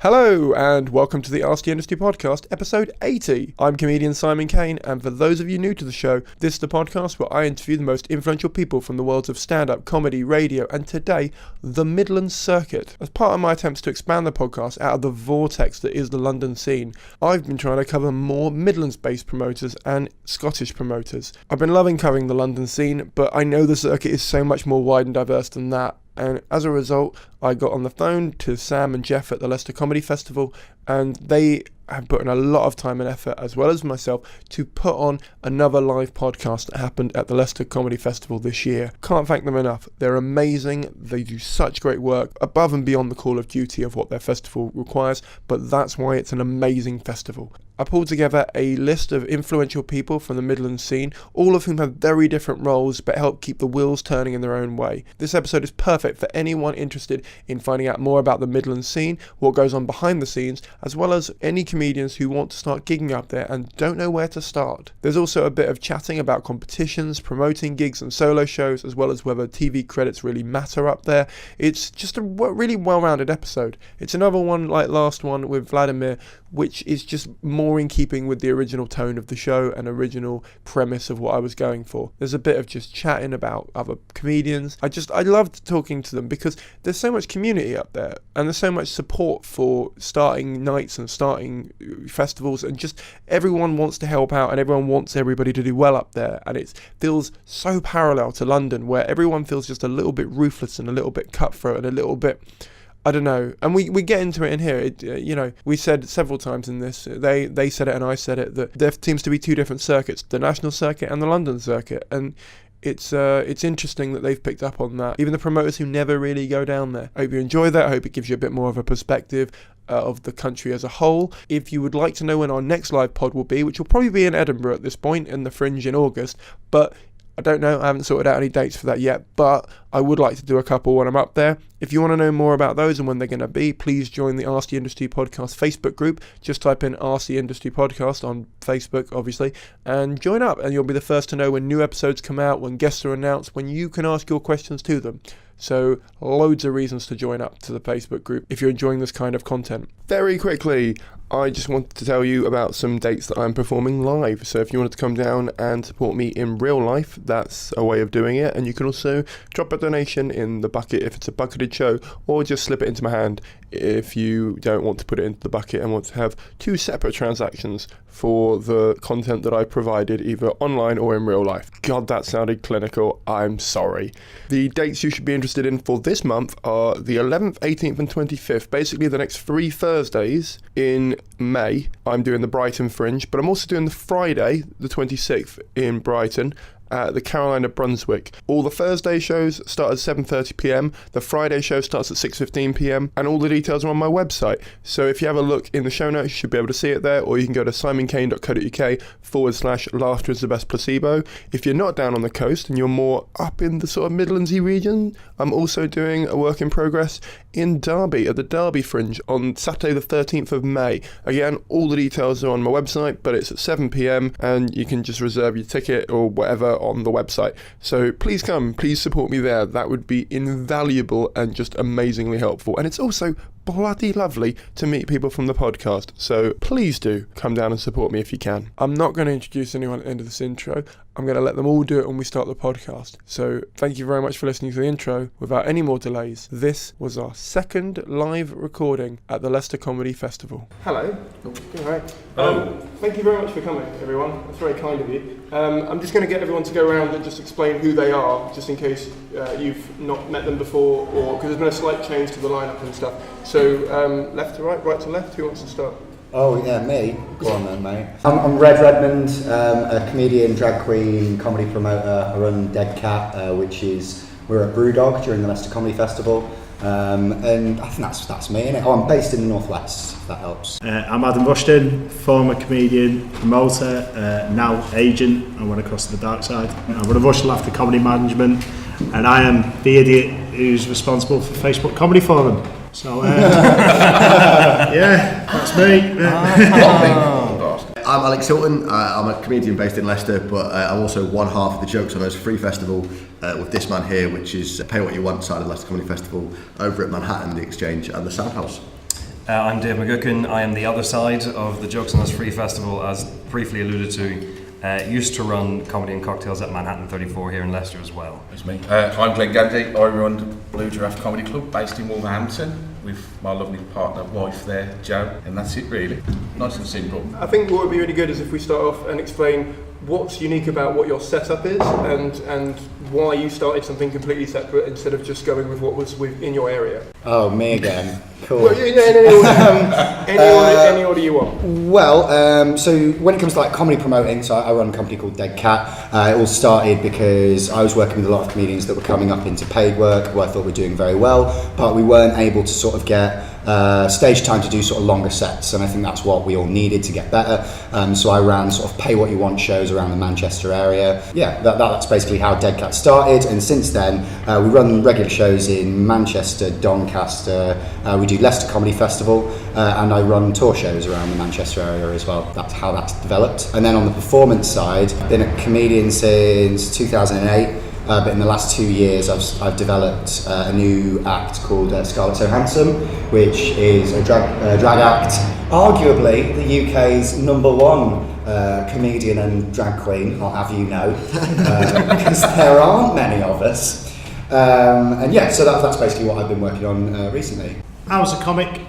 Hello and welcome to the Ask the Industry podcast, episode 80. I'm comedian Simon Caine, and for those of you new to the show, this is the podcast where I interview the most influential people from the worlds of stand-up, comedy, radio, and today, the Midlands circuit. As part of my attempts to expand the podcast out of the vortex that is the London scene, I've been trying to cover more Midlands-based promoters and Scottish promoters. I've been loving covering the London scene, but I know the circuit is so much more wide and diverse than that. And as a result, I got on the phone to Sam and Jeff at the Leicester Comedy Festival, and they have put in a lot of time and effort, as well as myself, to put on another live podcast that happened at the Leicester Comedy Festival this year. Can't thank them enough. They're amazing. They do such great work above and beyond the call of duty of what their festival requires, but that's why it's an amazing festival. I pulled together a list of influential people from the Midlands scene, all of whom have very different roles but help keep the wheels turning in their own way. This episode is perfect for anyone interested in finding out more about the Midlands scene, what goes on behind the scenes, as well as any comedians who want to start gigging up there and don't know where to start. There's also a bit of chatting about competitions, promoting gigs and solo shows, as well as whether TV credits really matter up there. It's just a really well-rounded episode. It's another one like last one with Vladimir, which is just more in keeping with the original tone of the show and original premise of what I was going for. There's a bit of just chatting about other comedians. I loved talking to them because there's so much community up there and there's so much support for starting nights and starting festivals, and just everyone wants to help out and everyone wants everybody to do well up there, and it feels so parallel to London where everyone feels just a little bit ruthless and a little bit cutthroat and a little bit, I don't know, and we get into it in here. We said several times in this, they said it and I said it, that there seems to be two different circuits, the national circuit and the London circuit, and it's interesting that they've picked up on that, even the promoters who never really go down there. I hope you enjoy that. I hope it gives you a bit more of a perspective of the country as a whole. If you would like to know when our next live pod will be, which will probably be in Edinburgh at this point, in the Fringe in August, but I don't know, I haven't sorted out any dates for that yet, but I would like to do a couple when I'm up there. If you want to know more about those and when they're going to be, please join the Ask the Industry Podcast Facebook group. Just type in Ask the Industry Podcast on Facebook, obviously, and join up, and you'll be the first to know when new episodes come out, when guests are announced, when you can ask your questions to them. So loads of reasons to join up to the Facebook group if you're enjoying this kind of content. Very quickly, I just wanted to tell you about some dates that I'm performing live. So if you wanted to come down and support me in real life, that's a way of doing it. And you can also drop a donation in the bucket if it's a bucketed show, or just slip it into my hand if you don't want to put it into the bucket and want to have two separate transactions for the content that I provided either online or in real life. God, that sounded clinical. I'm sorry. The dates you should be interested in for this month are the 11th, 18th and 25th, basically the next 3 Thursdays in May. I'm doing the Brighton Fringe, but I'm also doing the Friday, the 26th in Brighton, at the Carolina Brunswick. All the Thursday shows start at 7:30pm, the Friday show starts at 6:15pm, and all the details are on my website. So if you have a look in the show notes, you should be able to see it there, or you can go to simoncaine.co.uk/laughter is the best placebo. If you're not down on the coast and you're more up in the sort of Midlandsy region, I'm also doing a work in progress in Derby at the Derby Fringe on Saturday the 13th of May. Again, all the details are on my website, but it's at 7pm and you can just reserve your ticket or whatever on the website. So please come, please support me there. That would be invaluable and just amazingly helpful. And it's also bloody lovely to meet people from the podcast. So please do come down and support me if you can. I'm not going to introduce anyone at the end of this intro. I'm going to let them all do it when we start the podcast. So thank you very much for listening to the intro. Without any more delays, this was our second live recording at the Leicester Comedy Festival. Hello. All right. Thank you very much for coming, everyone. That's very kind of you. I'm just going to get everyone to go around and just explain who they are, just in case you've not met them before, or because there's been a slight change to the lineup and stuff. So left to right to left. Who wants to start? Oh yeah, me. Go on then, mate. I'm Redmond, a comedian, drag queen, comedy promoter. I run Deadcat, which is we're at Brewdog during the Leicester Comedy Festival, and I think that's me. Innit? Oh, I'm based in the northwest. If that helps. I'm Adam Rushton, former comedian, promoter, now agent. I went across to the dark side. I run a Rushton Laughter Comedy Management, and I am the idiot who's responsible for Facebook Comedy Forum. So, yeah, that's me. I'm Alex Hylton. I'm a comedian based in Leicester, but I'm also one half of the Jokes on Us free festival with this man here, which is Pay What You Want side of the Leicester Comedy Festival over at Manhattan, the Exchange and the Sound House. I'm Dave McGuckin. I am the other side of the Jokes on Us Free Festival, as briefly alluded to. Used to run comedy and cocktails at Manhattan 34 here in Leicester as well. That's me. I'm Glen Gandy. I run the Blue Giraffe Comedy Club based in Wolverhampton with my lovely partner, wife there, Jo, and that's it really. Nice and simple. I think what would be really good is if we start off and explain what's unique about what your setup is and why you started something completely separate instead of just going with what was in your area. Oh, me again. Cool. Well, any order you want. Well, so when it comes to like comedy promoting, so I run a company called Deadcat. It all started because I was working with a lot of comedians that were coming up into paid work, who I thought were doing very well, but we weren't able to sort of get stage time to do sort of longer sets, and I think that's what we all needed to get better. So I ran sort of pay what you want shows around the Manchester area. Yeah, that's basically how Deadcat started, and since then we run regular shows in Manchester, Doncaster, we do Leicester Comedy Festival, and I run tour shows around the Manchester area as well. That's how that's developed. And then on the performance side, been a comedian since 2008. But in the last 2 years, I've developed a new act called Scarlet So Handsome, which is a drag act, arguably the UK's #1 comedian and drag queen, I'll have you know, because there aren't many of us. And yeah, so that's basically what I've been working on recently. I was a comic,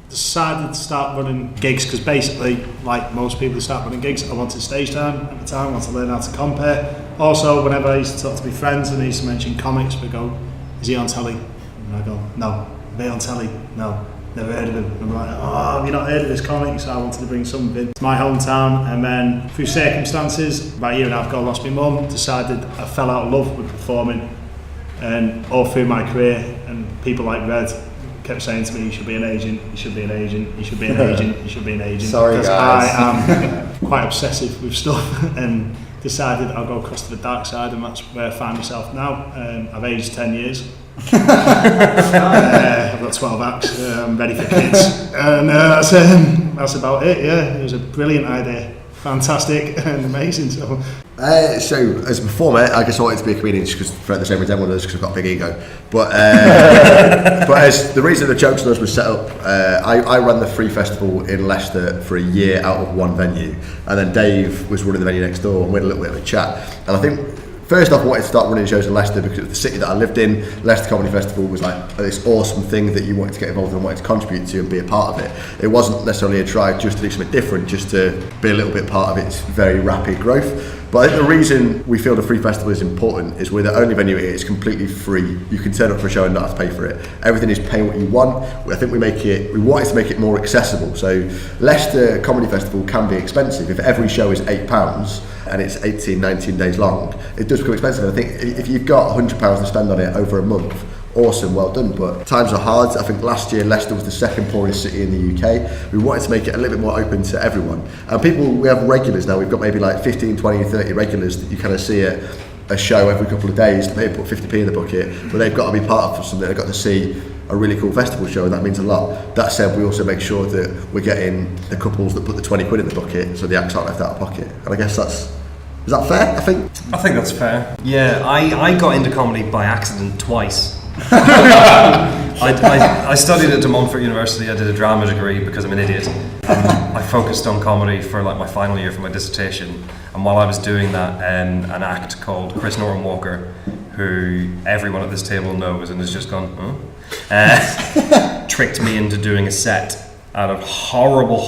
decided to start running gigs because basically, like most people who start running gigs, I wanted stage time at the time, I wanted to learn how to compare. Also, whenever I used to talk to my friends and they used to mention comics, we go, is he on telly? And I go, no. Are they on telly? No. Never heard of him. And I'm like, oh, have you not heard of this comic? So I wanted to bring something to my hometown, and then through circumstances, about a year and a half ago I lost my mum, decided I fell out of love with performing, and all through my career, and people like Red kept saying to me, you should be an agent, you should be an agent, you should be an agent, you should be an agent. Sorry because guys. I am quite obsessive with stuff, and decided I'll go across to the dark side, and that's where I find myself now. I've aged 10 years. I've got 12 acts, I'm ready for kids, and that's about it. Yeah, it was a brilliant idea, fantastic and amazing. So as a performer, I guess I wanted to be a comedian just because for the same reason everyone does, because I've got a big ego. But as the reason the Jokes on Us was set up, I ran the Free Festival in Leicester for a year out of one venue, and then Dave was running the venue next door, and we had a little bit of a chat. And I think first off, I wanted to start running shows in Leicester because it was the city that I lived in. Leicester Comedy Festival was like this awesome thing that you wanted to get involved in and wanted to contribute to and be a part of it. It wasn't necessarily a try just to do something different, just to be a little bit part of its very rapid growth. But I think the reason we feel the Free Festival is important is we're the only venue here, it's completely free. You can turn up for a show and not have to pay for it. Everything is pay what you want. I think we wanted to make it more accessible. So Leicester Comedy Festival can be expensive. If every show is £8 and it's 18, 19 days long, it does become expensive. And I think if you've got £100 to spend on it over a month, awesome, well done, but times are hard. I think last year Leicester was the second poorest city in the UK. We wanted to make it a little bit more open to everyone, and people, we have regulars now. We've got maybe like 15, 20, 30 regulars that you kind of see at a show every couple of days. Maybe put 50p in the bucket, but they've got to be part of something. They've got to see a really cool festival show, and that means a lot. That said, we also make sure that we're getting the couples that put the 20 quid in the bucket, so the acts aren't left out of pocket. And I guess is that fair? I think that's fair. Yeah, I got into comedy by accident twice. I studied at De Montfort University. I did a drama degree because I'm an idiot. I focused on comedy for like my final year for my dissertation, and while I was doing that, an act called Chris Norton Walker, who everyone at this table knows and has just gone, tricked me into doing a set at a horrible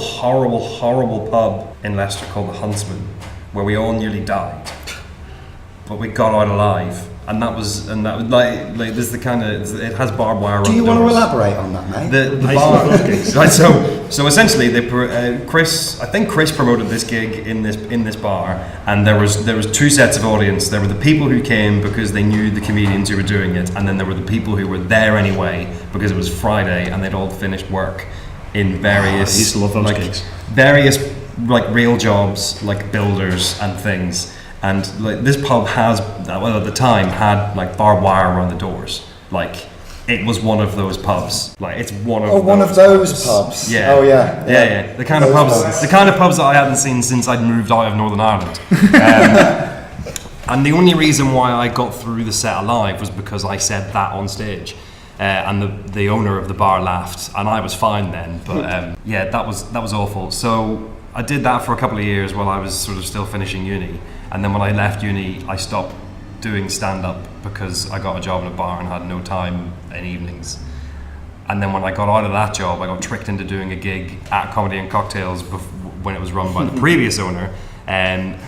pub in Leicester called the Huntsman, where we all nearly died, but we got out alive. And that was like this is the kind of, it has barbed wire. Do you want to elaborate on that, mate? The bar, right? So essentially, Chris promoted this gig in this bar, and there was two sets of audience. There were the people who came because they knew the comedians who were doing it, and then there were the people who were there anyway because it was Friday and they'd all finished work in various I used to love those gigs. Various like real jobs, like builders and things. And like this pub at the time had like barbed wire around the doors. Like it was one of those pubs. Like it's one of those pubs. Yeah. Oh yeah. Yeah. The kind of pubs that I hadn't seen since I'd moved out of Northern Ireland. And the only reason why I got through the set alive was because I said that on stage. and the owner of the bar laughed, and I was fine then. But yeah, that was awful. So I did that for a couple of years while I was sort of still finishing uni, and then when I left uni, I stopped doing stand-up because I got a job in a bar and had no time in evenings. And then when I got out of that job, I got tricked into doing a gig at Comedy and Cocktails when it was run by the previous owner,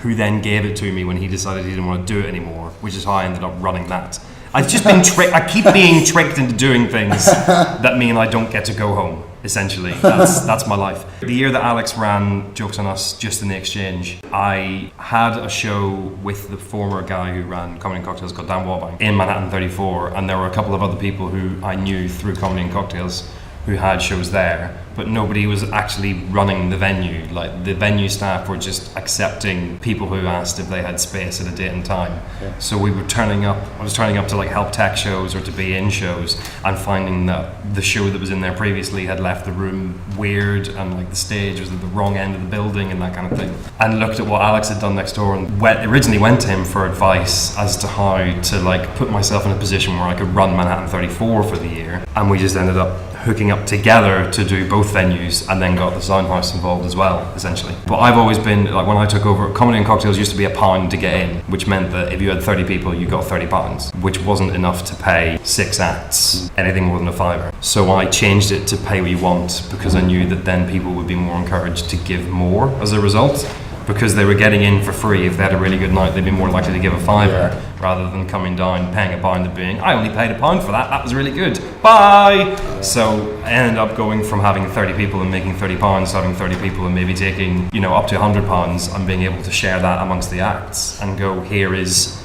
who then gave it to me when he decided he didn't want to do it anymore, which is how I ended up running that. I've just been I keep being tricked into doing things that mean I don't get to go home, essentially. That's my life. The year that Alex ran Jokes on Us, just in the Exchange, I had a show with the former guy who ran Comedy and Cocktails called Dan Wallbank in Manhattan 34, and there were a couple of other people who I knew through Comedy and Cocktails who had shows there, but nobody was actually running the venue. Like, the venue staff were just accepting people who asked if they had space at a date and time. Yeah. So we were I was turning up to like help tech shows or to be in shows, and finding that the show that was in there previously had left the room weird, and like the stage was at the wrong end of the building and that kind of thing. And looked at what Alex had done next door, and originally went to him for advice as to how to like put myself in a position where I could run Manhattan 34 for the year. And we just ended up hooking up together to do both venues, and then got the Soundhouse involved as well, essentially. But I've always been, like, when I took over, Comedy and Cocktails used to be £1 to get in, which meant that if you had 30 people, you got £30, which wasn't enough to pay 6 acts, anything more than a £5. So I changed it to pay what you want, because I knew that then people would be more encouraged to give more as a result, because they were getting in for free. If they had a really good night, they'd be more likely to give a £5 rather than coming down, paying £1 and being, I only paid £1 for that was really good, bye! So I ended up going from having 30 people and making £30 to having 30 people and maybe taking, up to £100, and being able to share that amongst the acts and go, here is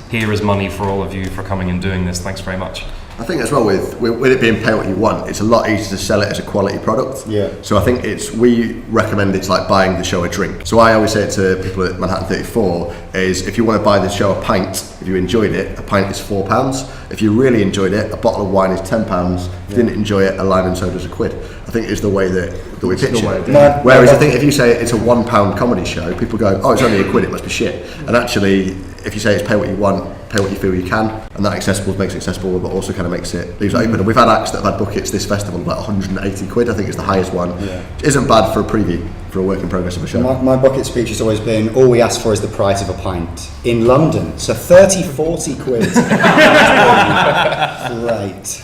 money for all of you for coming and doing this, thanks very much. I think as well with it being pay what you want, it's a lot easier to sell it as a quality product. Yeah. So I think we recommend it's like buying the show a drink. So I always say it to people at Manhattan 34 is, if you want to buy the show a pint, if you enjoyed it, a pint is £4. If you really enjoyed it, a bottle of wine is £10. If you didn't enjoy it, a lime and soda is £1. I think it's the way that we pitch it. Whereas I think if you say it's a £1 comedy show, people go, oh, it's only £1, it must be shit. And actually, if you say it's pay what you want, pay what you feel you can, and that accessible makes it accessible, but also kind of leaves it open. And we've had acts that have had buckets this festival of like £180, I think is the highest one. Yeah. It isn't bad for a preview, for a work in progress of a show. My bucket speech has always been, all we ask for is the price of a pint in London, so 30-40 quid. Great.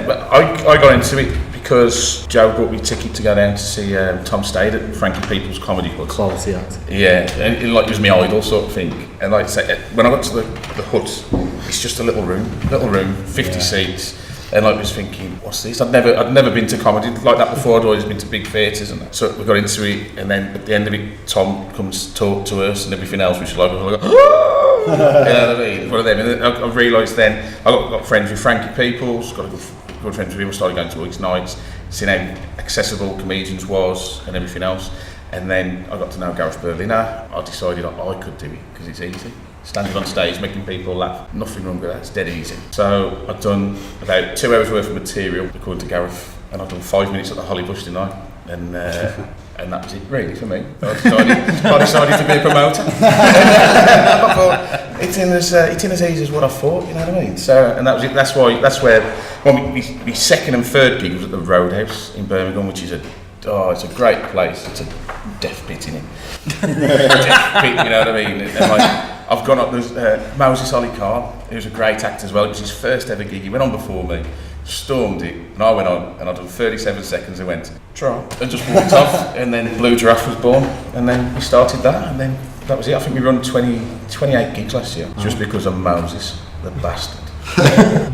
But I got into it because Joe bought me a ticket to go down to see Tom Stade at Frankie People's Comedy Hut. Quality act. Yeah, and it was my idol sort of thing. And like I say, when I got to the hut, it's just a little room, 50 seats. And I was thinking, what's this? I'd never been to comedy like that before. I'd always been to big theatres, and so we got into it. And then at the end of it, Tom comes to talk to us and everything else, which I was like, oh! You know what I mean? One of them. And I realised then I got friends with Frankie Peoples, got a good friends with him. I started going to all his nights, seeing how accessible comedians was and everything else. And then I got to know Gareth Berliner. I decided I could do it because it's easy. Standing on stage, making people laugh, nothing wrong with that, it's dead easy. So I'd done about 2 hours worth of material, according to Gareth, and I'd done 5 minutes at the Holly Bush tonight, and that was it really for me. I decided to be a promoter. I thought, it's in as easy as what I thought, you know what I mean? So, and that was it. That's where my second and third gig was at the Roadhouse in Birmingham, which is it's a great place. It's a death pit in it. Death pit, you know what I mean? And I've gone up, there's Moses Ali Khan, who's a great actor as well. It was his first ever gig. He went on before me, stormed it, and I went on, and I done 37 seconds and went, try, and just walked off, and then Blue Giraffe was born, and then we started that, and then that was it. I think we run 28 gigs last year, just because of Moses, the bastard,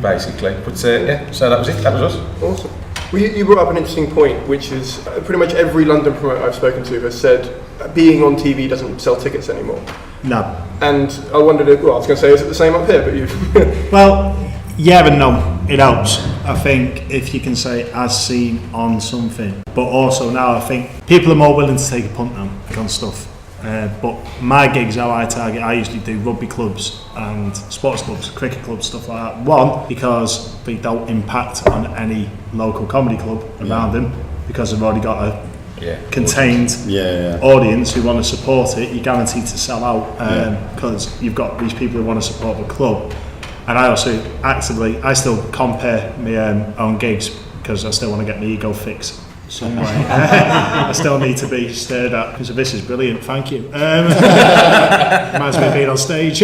basically. But yeah, so that was it, that was us. Awesome. Well, you brought up an interesting point, which is pretty much every London promoter I've spoken to has said being on TV doesn't sell tickets anymore. No. And I wondered, I was going to say, is it the same up here? But you. Well, yeah and no. It helps. I think if you can say as seen on something, but also now I think people are more willing to take a punt now on stuff. But my gigs, how I target, I usually do rugby clubs and sports clubs, cricket clubs, stuff like that. One, because they don't impact on any local comedy club around them, because they've already got a contained audience who want to support it. You're guaranteed to sell out because you've got these people who want to support the club. And I also I still compare my own gigs because I still want to get my ego fixed some way. I still need to be stared at because this is brilliant, thank you. Reminds me of being on stage.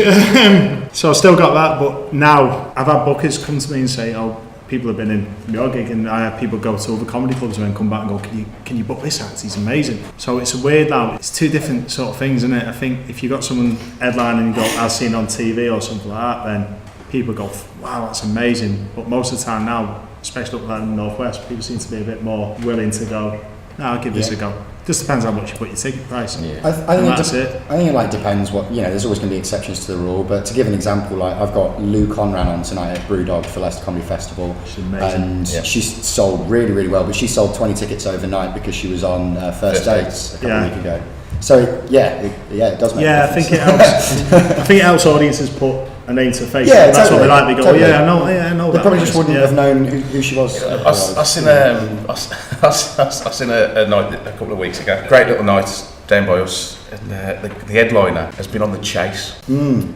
So I still got that, but now I've had bookers come to me and say, oh, people have been in your gig, and I have people go to other comedy clubs and then come back and go, can you book this act? He's amazing. So it's a weird now. It's two different sort of things, isn't it? I think if you got someone headlining and you go, I've seen on TV or something like that, then people go, wow, that's amazing. But most of the time now, especially up there in the Northwest, people seem to be a bit more willing to go, no, I'll give this a go. Just depends how much you put your ticket price. Yeah. I think it like depends what, there's always going to be exceptions to the rule, but to give an example, like I've got Lou Conran on tonight at Brewdog for Leicester Comedy Festival. She's amazing. And she's sold really, really well, but she sold 20 tickets overnight because she was on First Dates a couple of weeks ago. So it does make a difference. I think it helps. I think it helps audiences put a name to a face. Yeah, that's totally, what they like. They go, totally. I know. They probably just wouldn't have known who she was. I seen a night a couple of weeks ago. Great little night down by us. And the headliner has been on The Chase.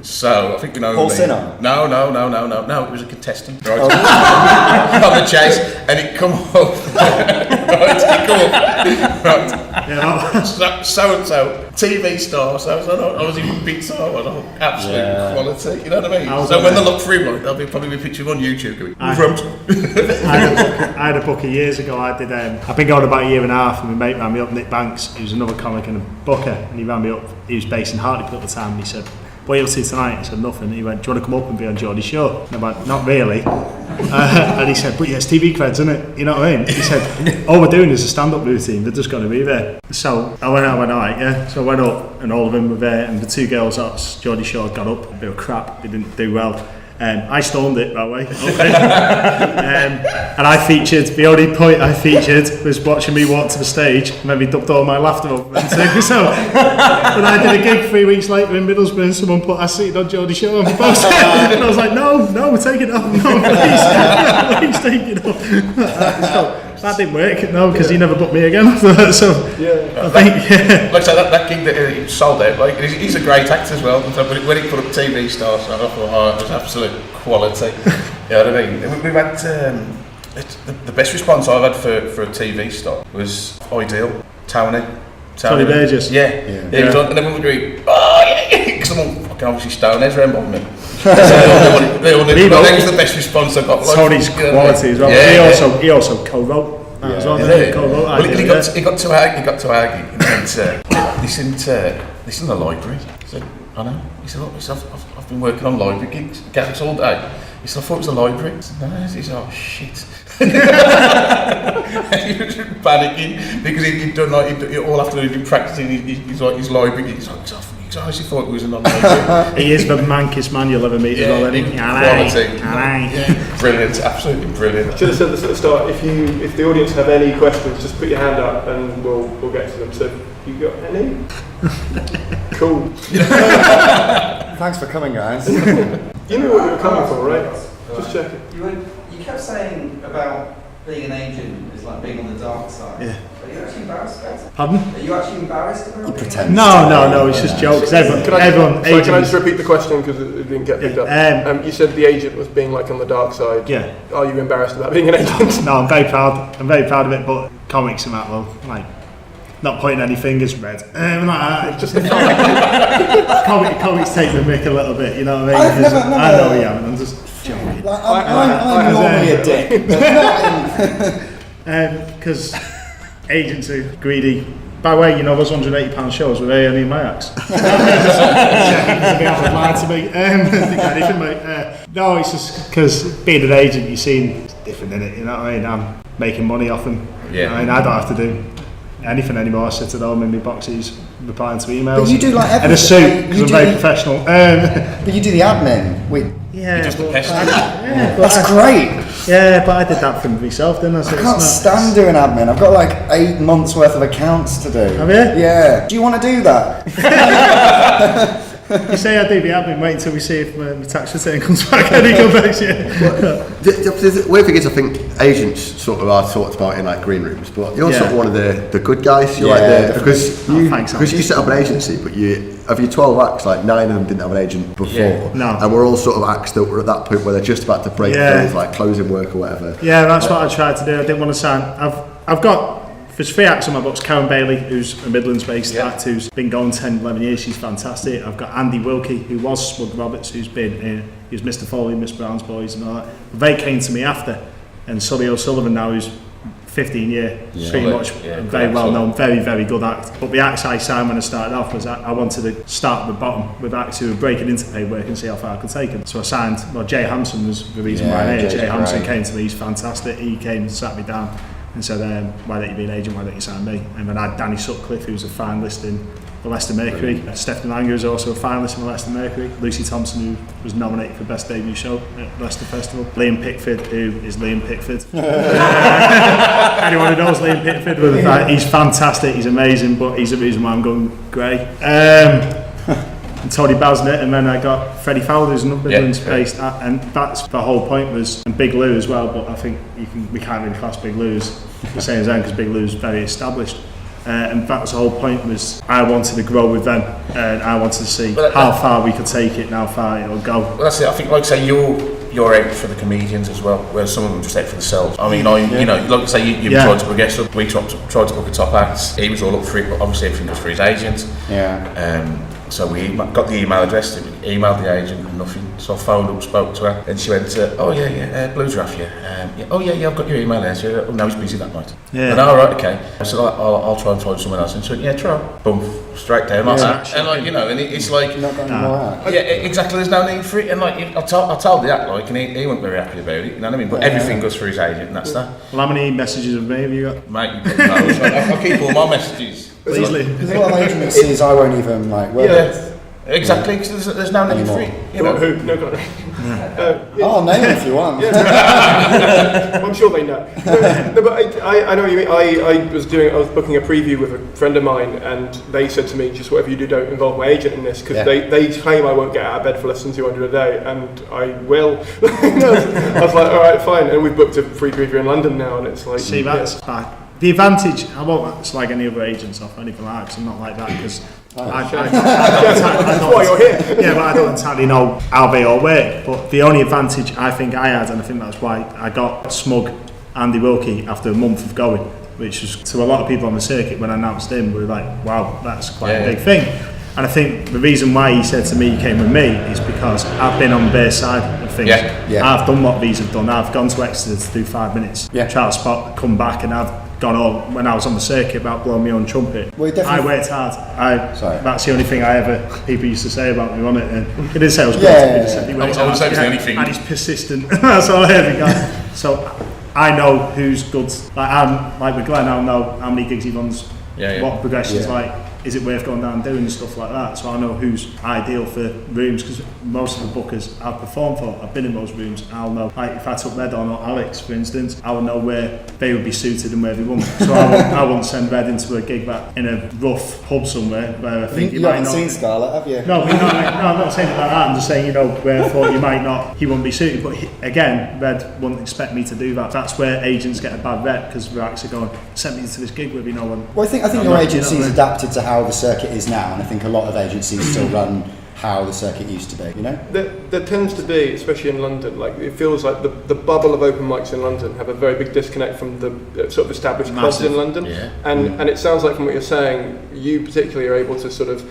So I think you know. Paul Sinner? No. It was a contestant. Right. On The Chase, and it come up. Right. Yeah. So TV star. So I was even big star. I was absolute quality. You know what I mean? So when they look through, like, there'll be probably a picture on YouTube going, I had a booker years ago. I've been going about a year and a half, and my mate ran me up, Nick Banks, who's another comic and a booker, and he ran me up. He was based in Hartlepool at the time, and he said, what are you up to tonight? I said, nothing. And he went, do you want to come up and be on Geordie's show? And I went, not really. And he said, but yeah, it's TV creds, isn't it? You know what I mean? He said, all we're doing is a stand-up routine. They're just going to be there. So I went out, So I went up, and all of them were there, and the two girls at Geordie's show got up. They were crap. They didn't do well. I stoned it that way. And I featured, the only point I featured was watching me walk to the stage and then we dubbed all my laughter over and so when I did a gig 3 weeks later in Middlesbrough, someone put I seated on Geordie's show on the poster and I was like, no, take it off, please take it off. So that didn't work, no, because he never booked me again after that, so I think, Like I said, that gig that he sold out, like, he's a great actor as well, when he put up TV stars, I thought, it was absolute quality. You know what I mean? We've had, the best response I've had for a TV star was Ideal, Tony Burgess. Yeah. He was on, and then we were going, because I'm all fucking obviously stoners around on me. That was the best response I got. Tony's quality as well. He also co-wrote as well. He got to argue and went, listen to the library. I said, I know. He said, look, I've been working on library gigs all day. He said, I thought it was a library. I said, no. He said, oh shit. He was panicking because he'd done all afternoon he'd been practicing his library gigs. I actually thought it was a non-library. He is the mankest man you'll ever meet as well, isn't he? Quality. Brilliant, absolutely brilliant. Should have said this at the start. If the audience have any questions, just put your hand up and we'll get to them. So, you got any? Cool. Thanks for coming, guys. You knew what you were coming for, right? Just checking. You kept saying about being an agent is like being on the dark side. Yeah. Are you actually embarrassed about it? Pardon? Are you actually embarrassed about it? You pretend. No, it's just jokes. Can I just repeat the question because it didn't get picked up? You said the agent was being like on the dark side. Yeah. Are you embarrassed about being an agent? No, I'm very proud. I'm very proud of it. But comics and that, well, like, not pointing any fingers red. Just a comics take the mick a little bit. You know what I mean? I know you haven't. I'm just joking. Like, I'm normally a dick, but not in... Because agents are greedy. By the way, those £180 shows were any of my acts. They haven't lied to me. Think anything, mate. No, it's just because being an agent, you seem it's different in it. You know what I mean? I'm making money off them. Yeah. I mean, I don't have to do anything anymore. I sit at home in my boxes, replying to emails. But you do like everything. And a suit because I'm very professional. But you do the admin. That's great. Yeah, but I did that for myself, didn't I? So I can't stand doing admin. I've got like 8 months worth of accounts to do. Have you? Yeah. Do you want to do that? You say I do, but I've been waiting till we see if my tax return comes back any good next year. The weird thing is, I think agents sort of are talked about in like green rooms, but you're sort of one of the good guys. You're because you set up an agency, but of your 12 acts, like 9 of them didn't have an agent before. No. And we're all sort of acts that were at that point where they're just about to break through, like closing work or whatever. Yeah, that's what I tried to do. I didn't want to sign. I've got. There's 3 acts on my books. Karen Bailey, who's a Midlands-based act, who's been going 10, 11 years. She's fantastic. I've got Andy Wilkie, who was Smug Roberts, who's been he was Mr. Foley, Miss Brown's Boys and all that. They came to me after, and Sully O'Sullivan now, who's 15 year, pretty much very well known, very, very good act. But the acts I signed when I started off was I wanted to start at the bottom with acts who were breaking into paid work and see how far I could take them. So I signed, Jay Hanson was the reason why I'm here. Jay Hanson came to me, he's fantastic. He came and sat me down and said, why don't you be an agent, why don't you sign me? And then I had Danny Sutcliffe, who was a finalist in the Leicester Mercury. Stephanie Langer was also a finalist in the Leicester Mercury. Lucy Thompson, who was nominated for Best Debut Show at Leicester Festival. Liam Pickford, who is Liam Pickford. Anyone who knows Liam Pickford, he's fantastic, he's amazing, but he's the reason why I'm going grey. And Tony Basnett, and then I got Freddie Fowler, who's another Midlands-based, and that's the whole point was, and Big Lou as well, but I think we can't really class Big Lou as the same as them because Big Lou's very established. And that was the whole point was I wanted to grow with them, and I wanted to see how far we could take it and how far it'll go. Well, that's it. I think, like I say, you're out for the comedians as well, whereas some of them just out for themselves. I mean, you know, like I say, you tried to progress up. We tried to book a top act. He was all up for it, but obviously everything was for his agent. So we got the email address, emailed the agent and nothing. So I phoned up, spoke to her, and she went, Blue Giraffe, I've got your email there. She went, no, he's busy that night. And right, okay. I said, I'll try and find someone else. And she went, try. Boom, straight down like that. And like, you know, and it's like, exactly, there's no need for it. And like, I told the act, like, and he wasn't very happy about it, you know what I mean? But everything goes through his agent, and that's that. Well, how many messages of me have you got? Mate, you know, I keep all my messages. Easily. There's a lot of agencies I won't even like work with. Exactly, because there's no need for it. You know? Who? No, God. I'll name it if you want. I'm sure they know. No, but I know what you mean. I was booking a preview with a friend of mine, and they said to me, just whatever you do, don't involve my agent in this, because they claim I won't get out of bed for less than 200 a day, and I will. I was like, all right, fine. And we've booked a free preview in London now, and it's like... See, that's the advantage. I won't slag any other agents off or anything like that, because I'm not like that, because that's why you're here. Yeah, but I don't entirely know how they all work. But the only advantage I think I had, and I think that's why I got Smug Andy Wilkie after a month of going, which was to a lot of people on the circuit when I announced him, we were like, wow, that's quite a big thing. And I think the reason why he said to me he came with me is because I've been on their side of things. I've done what these have done. I've gone to Exeter to do 5 minutes, try to spot, come back, and I've gone all, when I was on the circuit, about blowing my own trumpet. I worked hard. That's the only thing people used to say about me on it. And he didn't say I was good. He said he worked hard. And he's persistent. That's all I ever got. So I know who's good. Like with Glen, I'll know how many gigs he runs, what progression's like. Is it worth going down and doing stuff like that? So I know who's ideal for rooms, because most of the bookers I've performed for, I've been in those rooms. I'll know, like if I took Red on or Alex, for instance, I would know where they would be suited and where they wouldn't. So I wouldn't send Red into a gig that in a rough pub somewhere where I think you haven't seen Scarlett, have you? No, I'm not saying it like that. I'm just saying, where I thought he wouldn't be suited. But again, Red wouldn't expect me to do that. That's where agents get a bad rep, because they're actually going, send me to this gig where we know one. Well, I think your agency's adapted to how the circuit is now, and I think a lot of agencies still run how the circuit used to be, you know? There tends to be, especially in London, like it feels like the bubble of open mics in London have a very big disconnect from the sort of established clubs in London. And it sounds like from what you're saying, you particularly are able to sort of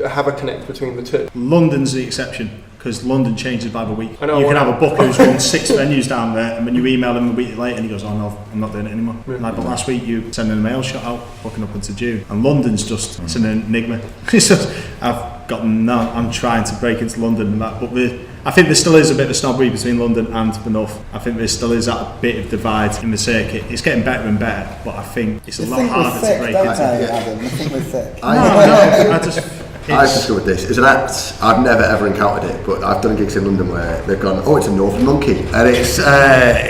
have a connect between the two. London's the exception, because London changes by the week. You can have a booker who's run 6 venues down there, and when you email him a week later and he goes, oh no, I'm not doing it anymore. But last week you send a mail shot out, booking up into June, and London's just, it's an enigma. It's just, I'm trying to break into London and that, but I think there still is a bit of snobbery between London and the North. I think there still is that bit of divide in the circuit. It's getting better and better, but I think it's a lot harder to break into. Adam? I think we're thick. I've discovered this. As an act, I've never ever encountered it, but I've done gigs in London where they've gone, oh, it's a Northern monkey. And it's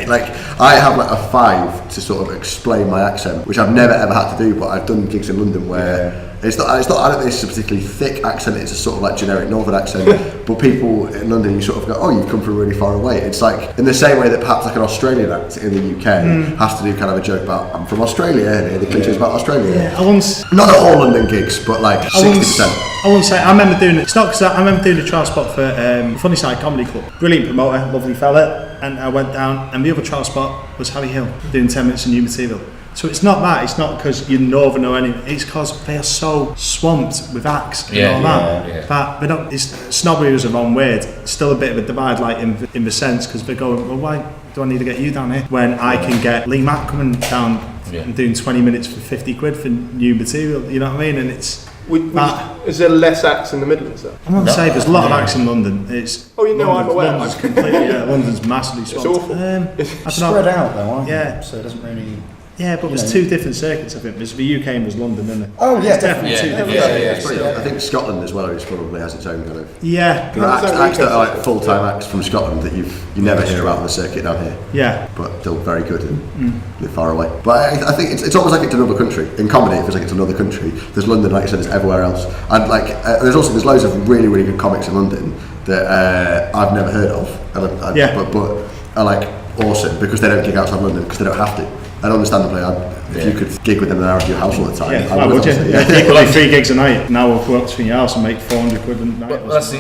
like, I have like a 5 to sort of explain my accent, which I've never ever had to do, but I've done gigs in London where It's not. I don't think it's a particularly thick accent. It's a sort of like generic northern accent. But people in London, you sort of go, oh, you've come from really far away. It's like in the same way that perhaps like an Australian act in the UK has to do kind of a joke about I'm from Australia and the cliches about Australia. Yeah, I once. Not at all London gigs, but like 60%. I won't say. I remember doing it. It's not because I remember doing a trial spot for Funny Side Comedy Club. Brilliant promoter, lovely fella, and I went down. And the other trial spot was Harry Hill doing 10 minutes of new material. So it's not that. It's not because you're northern or anything. It's because they are so swamped with acts and all that. Yeah. But they don't. Snobbery was the wrong word. It's still a bit of a divide, like in the sense because they're going, well, why do I need to get you down here when I can get Lee Mack coming down and doing 20 minutes for 50 quid for new material? You know what I mean? And it's. Is there less acts in the Midlands though? I'm not saying there's a lot of acts in London. It's I'm aware. London's completely, London's massively swamped. It's awful. I It's don't know. spread out though, aren't Yeah. you? So it doesn't really... Yeah, but there's two different circuits, I think. There's the UK and there's London, isn't it? Oh yeah, It's definitely two different circuits. I think Scotland as well is probably has its own kind of. Yeah, There are acts that are like full-time acts from Scotland that you never hear about on the circuit down here. yeah. But still very good and they're far away. But I think it's almost like it's another country. In comedy, it feels like it's another country. There's London, like you said, there's everywhere else. And like, there's loads of really, really good comics in London that I've never heard of. But are like awesome because they don't gig outside London because they don't have to. And understandably, if you could gig with them an hour of your house all the time, Yeah, why would you? You like 3 gigs a night. Now we'll go up to your house and make 400 quid a night. Well, that's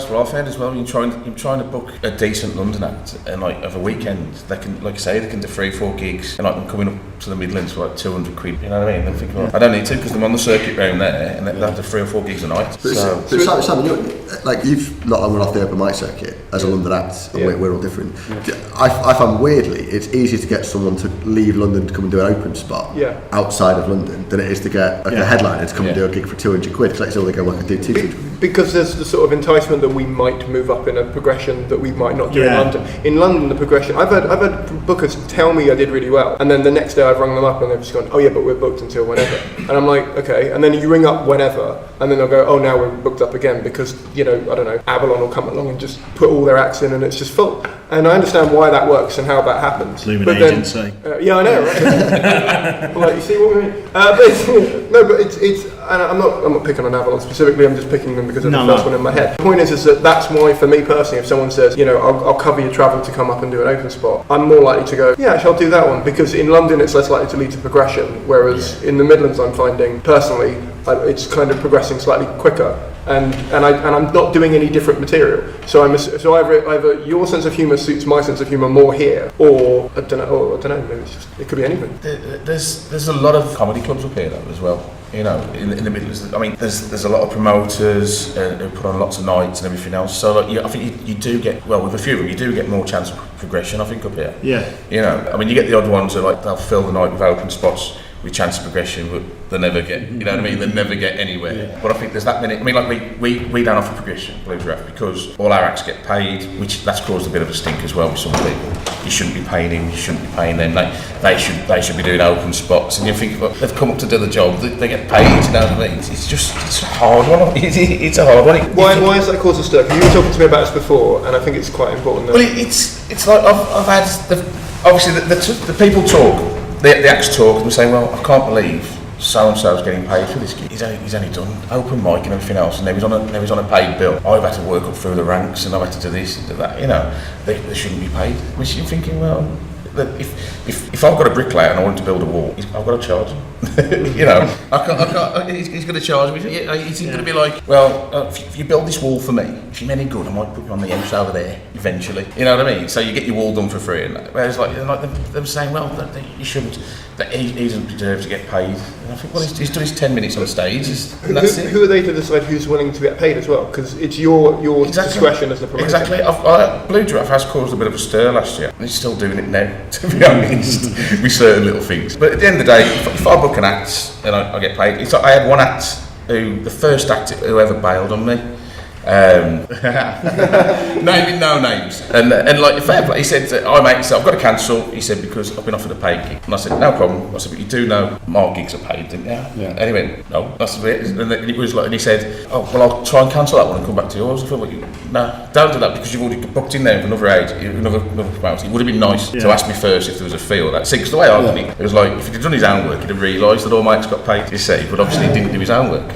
what I found as well. You're trying to book a decent London act, and like of a weekend, they can, like I say, they can do 3-4 gigs, and like them coming up to the Midlands for like 200 quid. You know what I mean? They think, well, I don't need to because I'm on the circuit round there, and they have to 3 or 4 gigs a night. But Simon, you've not long run off the open mic circuit as a London act, and we're all different. I find weirdly it's easier to get someone to leave London to come and do an open spot outside of London than it is to get a headliner to come and do a gig for 200 quid because that's all they go work and do 200. Because there's the sort of enticement that we might move up in a progression that we might not do in London. In London, the progression, I've had bookers tell me I did really well, and then the next day I've rung them up and they've just gone, oh yeah, but we're booked until whenever. And I'm like, okay. And then you ring up whenever, and then they'll go, oh, now we're booked up again because, I don't know, Avalon will come along and just put all their acts in and it's just full. And I understand why that works and how that happens. Lumen agency. Yeah, I know, right? Like, you see what I mean? But it's. And I'm not picking on Avalon specifically. I'm just picking them because of the first one in my head. The point is that that's why, for me personally, if someone says, I'll cover your travel to come up and do an open spot, I'm more likely to go, yeah, actually, I'll do that one, because in London it's less likely to lead to progression, whereas in the Midlands, I'm finding personally, it's kind of progressing slightly quicker. And I'm not doing any different material. So either your sense of humour suits my sense of humour more here, or I don't know. Maybe it could be anything. There's a lot of comedy clubs up here though as well. In the Midlands. I mean, there's a lot of promoters who put on lots of nights and everything else. So I think you do get, well, with a few of them, you do get more chance of progression. I think up here. Yeah. I mean, you get the odd ones that like they'll fill the night with open spots with chance of progression, but they never get, you know what I mean? They never get anywhere. Yeah. But I think there's that many. I mean, like we don't offer progression, believe Giraffe, because all our acts get paid, which that's caused a bit of a stink as well with some people. You shouldn't be paying him, you shouldn't be paying them. They should be doing open spots, and you think, well, they've come up to do the job, they get paid. You know what I mean? It's a hard one. It's a hard one. Why has that caused a stir? You were talking to me about this before, and I think it's quite important. Well, it's like I've had obviously the people talk. The acts talk and say, well, I can't believe so-and-so's getting paid for this gig. He's only done open mic and everything else, and now he's on a paid bill. I've had to work up through the ranks and I've had to do this and do that. They shouldn't be paid. Which you're thinking, well, if I've got a bricklayer and I want to build a wall, I've got to charge him. I can't. He's going to charge me. He's going to be like, well, if you build this wall for me, if you're any good, I might put you on the house over there eventually. You know what I mean? So you get your wall done for free. And whereas like them saying, well, you shouldn't. That he doesn't deserve to get paid. And I think, well, he's done his 10 minutes on stage. Who are they to decide who's willing to get paid as well? Because it's your discretion as the promoter. Exactly. Blue Giraffe has caused a bit of a stir last year. And he's still doing it now, to be honest, with certain little things. But at the end of the day, if I book an act and I get paid, I had one act the first act who ever bailed on me. Naming no names. And like, fair play, he said, mate, so I've got to cancel, he said, because I've been offered a paid gig. And I said, no problem. I said, but you do know my gigs are paid, didn't you? Yeah. And he went, no, that's it. And then it was like, and he said, oh, well, I'll try and cancel that one and come back to yours. I thought, well, no, don't do that, because you've already booked in there with another promoter. It would have been nice to ask me first if there was a fee or that. See, because the way I did it was like, if he'd done his own work, he'd have realised that all my mates got paid, you see, but obviously he didn't do his own work.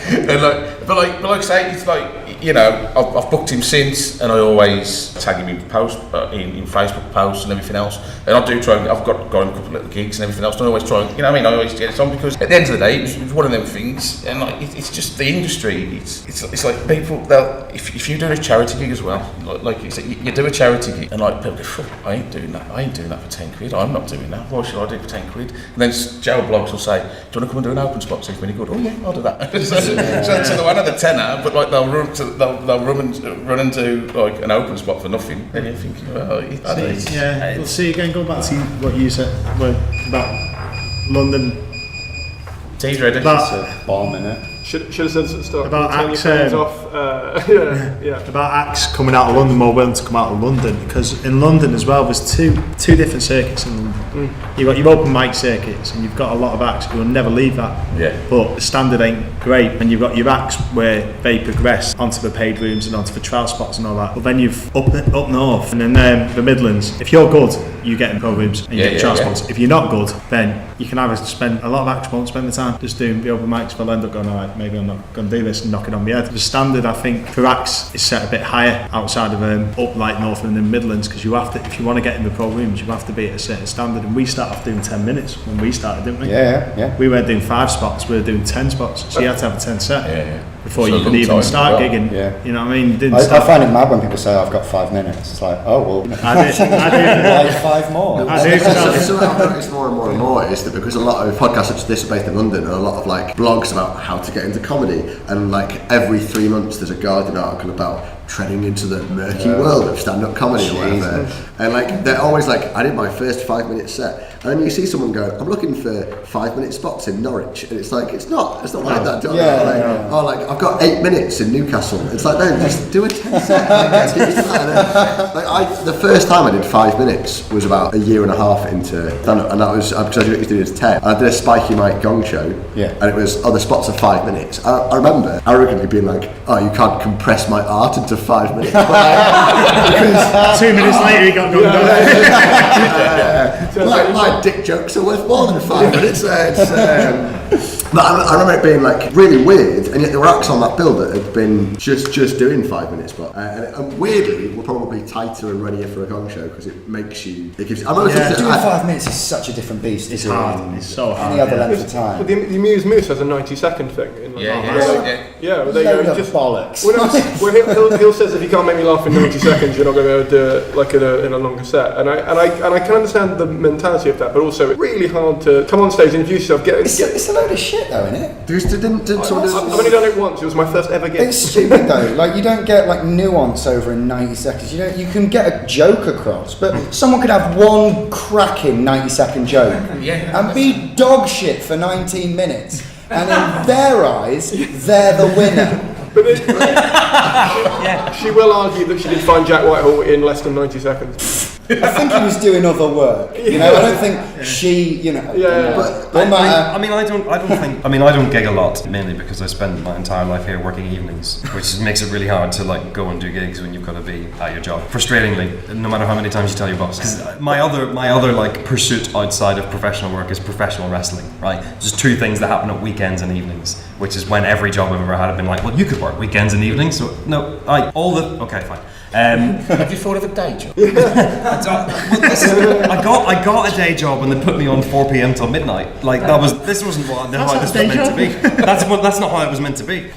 And but like I say, it's like, you know, I've booked him since, and I always tag him in posts, in Facebook posts and everything else. And I do try. I've got him a couple of little gigs and everything else. And I always try. You know what I mean? I always get it on, because at the end of the day, it's one of them things. And like, it's just the industry. It's like people. If you do a charity gig as well, like you said, you do a charity gig, and like people go, I ain't doing that. I ain't doing that for 10 quid. I'm not doing that. Why should I do it for 10 quid? And then Joe Blogs will say, do you want to come and do an open spot? So it's really good. Oh yeah, I'll do that. so they won't have the tenner, but like they'll run into like an open spot for nothing. Then you're thinking, well, We'll see again. Go back to what you said about London. Tea's ready. Bomb in it. Should have said this at the start. About Turn your acts, phones off. About acts coming out of London, more willing to come out of London, because in London as well, there's two different circuits in London. You've got your open mic circuits, and you've got a lot of acts who will never leave that. Yeah. But the standard ain't great, and you've got your acts where they progress onto the paid rooms and onto the trial spots and all that. But then you've up north and then the Midlands. If you're good, you get in pro rooms and you get trial spots. If you're not good, then you can either spend a lot of acts won't spend the time just doing the open mics. They'll end up going, alright, maybe I'm not going to do this, and knocking on the head. The standard, I think, for acts is set a bit higher outside of up like Northland and Midlands, because you have to, if you want to get in the pro rooms, you have to be at a certain standard. And we start off doing 10 minutes when we started, didn't we? Yeah. We weren't doing 5 spots, we were doing 10 spots. So you had to have a 10 set before So you could even start well. gigging. Yeah. You know what I mean? I find it mad when people say, I've got 5 minutes. It's like, oh, well, I do. like 5 more. So I've noticed more and more is that because a lot of podcasts such as this are based in London, and a lot of like blogs about how to get into comedy, and like every 3 months there's a Guardian article about treading into the murky world of stand-up comedy or whatever. And like they're always like, I did my first 5-minute set, and then you see someone go, I'm looking for 5-minute spots in Norwich, and it's like it's not like that. Oh, like I've got 8 minutes in Newcastle. It's like, no, just do a 10 set. The first time I did 5 minutes was about a year and a half into stand-up, and that was because I used to do it as 10. I did a spiky mic gong show, and it was the spots are 5 minutes. I remember arrogantly being like, oh, you can't compress my art into 5 minutes. 2 minutes later he got going my dick jokes are worth more than 5 minutes. But I remember it being like really weird, and yet there were acts on that bill that had been just doing 5 minutes, but and weirdly we're probably tighter and readier for a gong show because it makes you. It gives. Doing 5 minutes is such a different beast. It's hard. It's so hard. Any other length of time. But the Muse Moose has a 90-second thing. Yeah. Well, they go just bollocks. He'll says if you can't make me laugh in 90 seconds, you're not going to be able to do it like in a longer set. And I can understand the mentality of that, but also it's really hard to come on stage and introduce yourself. It's a load of shit though, isn't it? I've only done it once. It was my first ever gig. It's stupid though. Like you don't get like nuance over in 90 seconds. You can get a joke across, but someone could have one cracking 90-second joke and be dog shit for 19 minutes, and in their eyes, they're the winner. She will argue that she did find Jack Whitehall in less than 90 seconds. I think he was doing other work. You know, I don't think she. You know. I don't gig a lot, mainly because I spend my entire life here working evenings, which makes it really hard to like go and do gigs when you've got to be at your job. Frustratingly, no matter how many times you tell your boss. Because my other like pursuit outside of professional work is professional wrestling. Right, just 2 things that happen at weekends and evenings, which is when every job I've ever had have been like, well, you could work weekends and evenings. So no, okay, fine. Have you thought of a day job? I got a day job and they put me on 4 p.m. till midnight. Like this wasn't how this was meant to be. That's not how it was meant to be.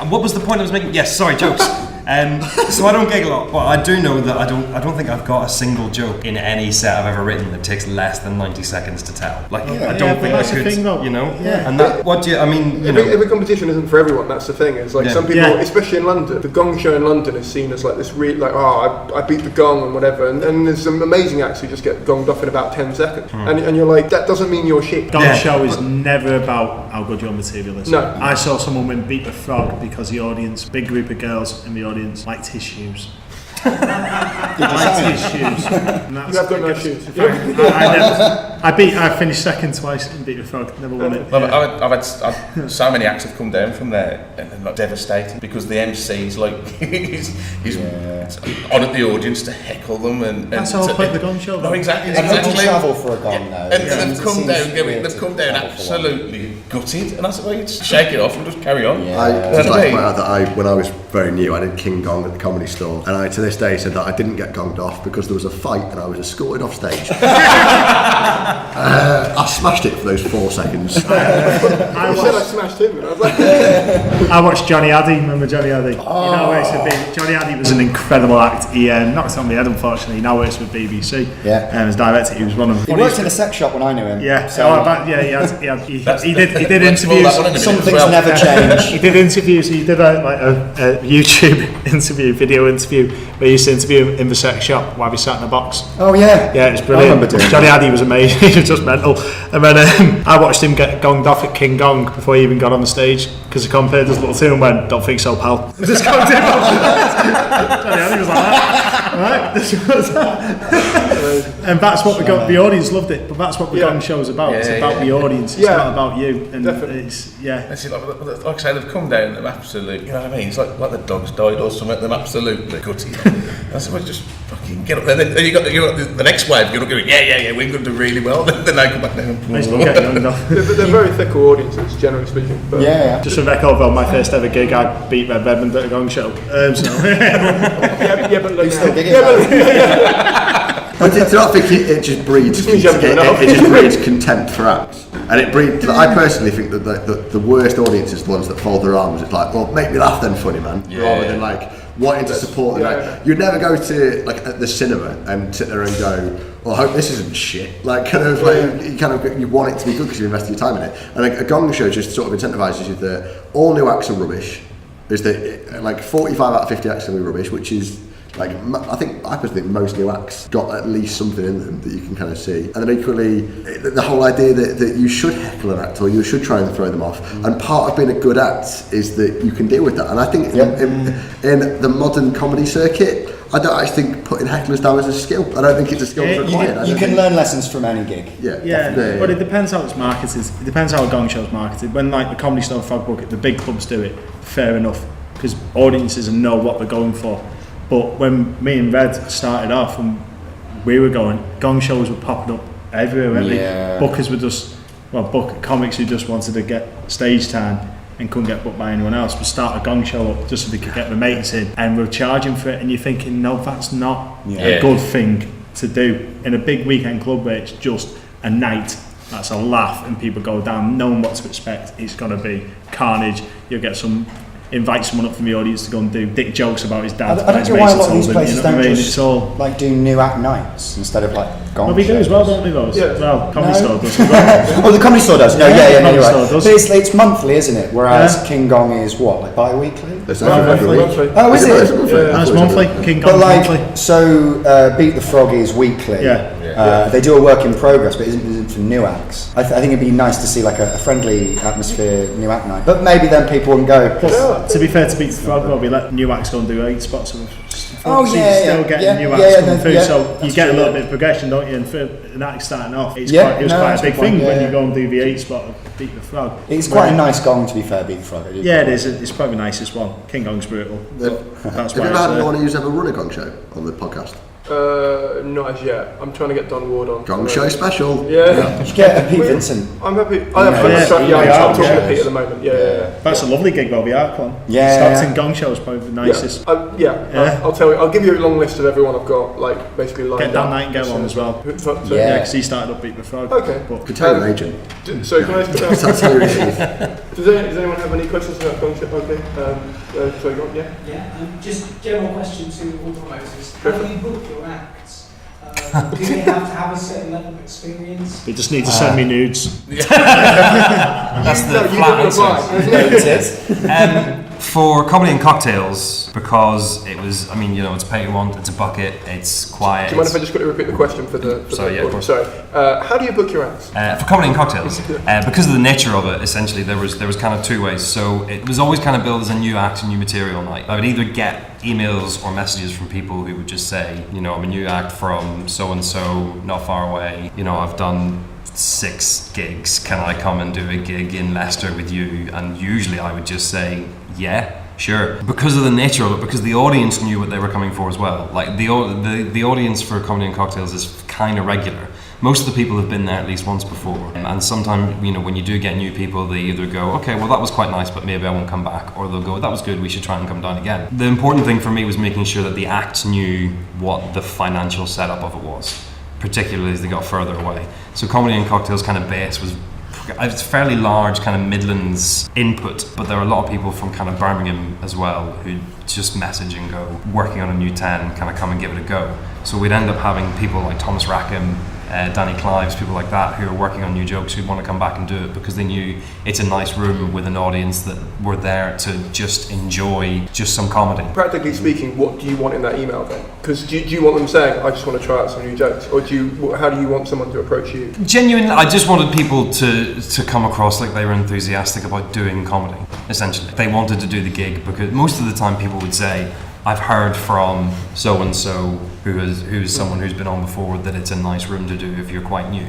And what was the point I was making? Yes, sorry, jokes. So I don't gig a lot, but I do know that I don't think I've got a single joke in any set I've ever written that takes less than 90 seconds to tell. Like I don't think that's I could, the thing, though. you know. Yeah. And that, what do you? I mean, you know. Every competition isn't for everyone. That's the thing. It's like some people, especially in London, the gong show in London is seen as like this I beat the gong and whatever. And there's some amazing acts who just get gonged off in about 10 seconds. And you're like, that doesn't mean you're shit. Gong show is never about how good your material is. No. I saw someone win Beat the Frog because the audience, big group of girls in the audience, liked his shoes. Liked his shoes. You have got nice shoes. I finished second twice in Beat the Frog, never won it. I've had so many acts have come down from there and they're like devastating because the MC's like he's on at the audience to heckle them and that's the whole point of the gong show. No, exactly. And how do you travel for a gong now? And they've come down absolutely gutted, and I said, well, you just shake it off and just carry on. I just like to point out that when I was very new, I did King Gong at the Comedy Store, and I to this day said that I didn't get gonged off because there was a fight and I was escorted off stage. I smashed it for those 4 seconds. I smashed him, and I was like, I watched Johnny Addy. Remember Johnny Addy? You know where it's with Johnny Addy was an incredible act. He knocked on my head, unfortunately. He now works with BBC. Yeah. As director, he was one of. He worked in a sex shop when I knew him. Yeah. So He did interviews. Some things never change. He did interviews. He did a YouTube video interview where he used to interview him in the sex shop while he sat in a box. Oh yeah. Yeah, it was brilliant. I remember doing Johnny Addy was amazing. He was just mental. And then I watched him get gonged off at King Gong before he even got on the stage because the compared his little tune and went, "Don't think so, pal." Just gonged him off. Johnny Addy was like that. And that's what the audience loved it. But that's what the gong show is about. It's about the audience. It's not about you. And it's like I say, they've come down. They're absolutely. You know what I mean? It's like the dog's died or something. They're absolutely gutty. I said, well, just fucking get up there. Then you got the next wave. You're going, yeah, we're going to do really well. Then they come back down. they're very fickle audiences, generally speaking. But Just for record, on my first ever gig, I beat Redmond at a gong show. but like, still gigging But do you not think it just breeds contempt for acts? And it breeds. I personally think that the worst audiences are the ones that fold their arms. It's like, well, make me laugh then, funny man, rather than like wanting to support them. Like, you'd never go to like at the cinema and sit there and go, well, I hope this isn't shit. Like you want it to be good because you invested your time in it. And like, a gong show just sort of incentivises you that all new acts are rubbish. Is that like 45 out of 50 acts are going to be rubbish, which is. Like, I personally think most new acts got at least something in them that you can kind of see. And then equally, the whole idea that you should heckle an act or you should try and throw them off. And part of being a good act is that you can deal with that. And I think in the modern comedy circuit, I don't actually think putting hecklers down as a skill. I don't think it's a skill that's required. You can learn lessons from any gig. Yeah, but it depends how it's marketed. It depends how a gong show's marketed. When like the Comedy Store, Frog Bucket, the big clubs do it, fair enough, because audiences know what they're going for. But when me and Red started off and we were going, gong shows were popping up everywhere, weren't they? Bookers were comics who just wanted to get stage time and couldn't get booked by anyone else would start a gong show up just so they could get their mates in, and we're charging for it, and you're thinking, no, that's not a good thing to do in a big weekend club where it's just a night. That's a laugh and people go down knowing what to expect. It's going to be carnage. You'll get invite someone up from the audience to go and do dick jokes about his dad. I don't know why a lot of these places don't just like do new act nights instead of like gong shows. Well, we do as well, don't we, those? Yeah. Well, Comedy Store does as well. Oh, the Comedy Store does? No, you're right. Does. But it's monthly, isn't it? Whereas King Gong is what, like bi-weekly? It's every week. Oh, is it? That's monthly. King Gong monthly. So Beat the Frog is weekly. They do a work in progress, but it isn't for new acts. I think it'd be nice to see like a friendly atmosphere new act night. But maybe then people wouldn't go. To be fair to Beat the Frog, well, we let new acts go and do 8 spots of still getting new acts coming through, so you get a little bit of progression, don't you? And for an act starting off, it was quite a big thing when you go and do the 8 spot of Beat the Frog. It's quite a nice gong, to be fair, Beat the Frog. Yeah, it is. It's probably the nicest one. King Gong's brutal. Have you ever had anyone who's ever run a gong show on the podcast? Not as yet. I'm trying to get Don Ward on. Gong Show special. Yeah. You get Pete Vincent. I'm happy. I have fun. I'm talking to Pete at the moment. Yeah. That's a lovely gig, Bobby Ark one. Yeah. Stockton Gong Show is probably the nicest. I'll tell you. I'll give you a long list of everyone I've got, like basically lined Get Dan up. Nightingale on as well. Yeah. because he started Upbeat before. Okay. But Could tell your agent. So can I ask That's how it is. does anyone have any questions about Gong Show? Okay. So you got Yeah, just general question to all promoters. Go How for do you book your acts? Do they have to have a certain level of experience? they just need to send me nudes. That's the flat answer. For Comedy and Cocktails, because it was, it's pay you want, it's a bucket, it's quiet. Do you mind if I just quickly repeat the question for the? Sorry, of course. Sorry. How do you book your acts? For Comedy and Cocktails, because of the nature of it, essentially there was kind of two ways. So it was always kind of billed as a new act, new material night. I would either get emails or messages from people who would just say, I'm a new act from so and so, not far away. I've done 6 gigs. Can I come and do a gig in Leicester with you? And usually I would just say, yeah, sure. Because of the nature of it, because the audience knew what they were coming for as well. Like the audience for Comedy and Cocktails is kind of regular. Most of the people have been there at least once before. And sometimes, when you do get new people, they either go, okay, well that was quite nice, but maybe I won't come back. Or they'll go, that was good, we should try and come down again. The important thing for me was making sure that the act knew what the financial setup of it was, particularly as they got further away. So Comedy and Cocktails kind of base was, it's fairly large kind of Midlands input, but there are a lot of people from kind of Birmingham as well who just message and go, working on a new 10, kind of come and give it a go. So we'd end up having people like Thomas Rackham, Danny Clives, people like that who are working on new jokes who'd want to come back and do it because they knew it's a nice room with an audience that were there to just enjoy just some comedy. Practically speaking, what do you want in that email then? Because do you want them saying, I just want to try out some new jokes? Or how do you want someone to approach you? Genuinely, I just wanted people to come across like they were enthusiastic about doing comedy, essentially. They wanted to do the gig because most of the time people would say, I've heard from so-and-so who is someone who's been on before that it's a nice room to do if you're quite new.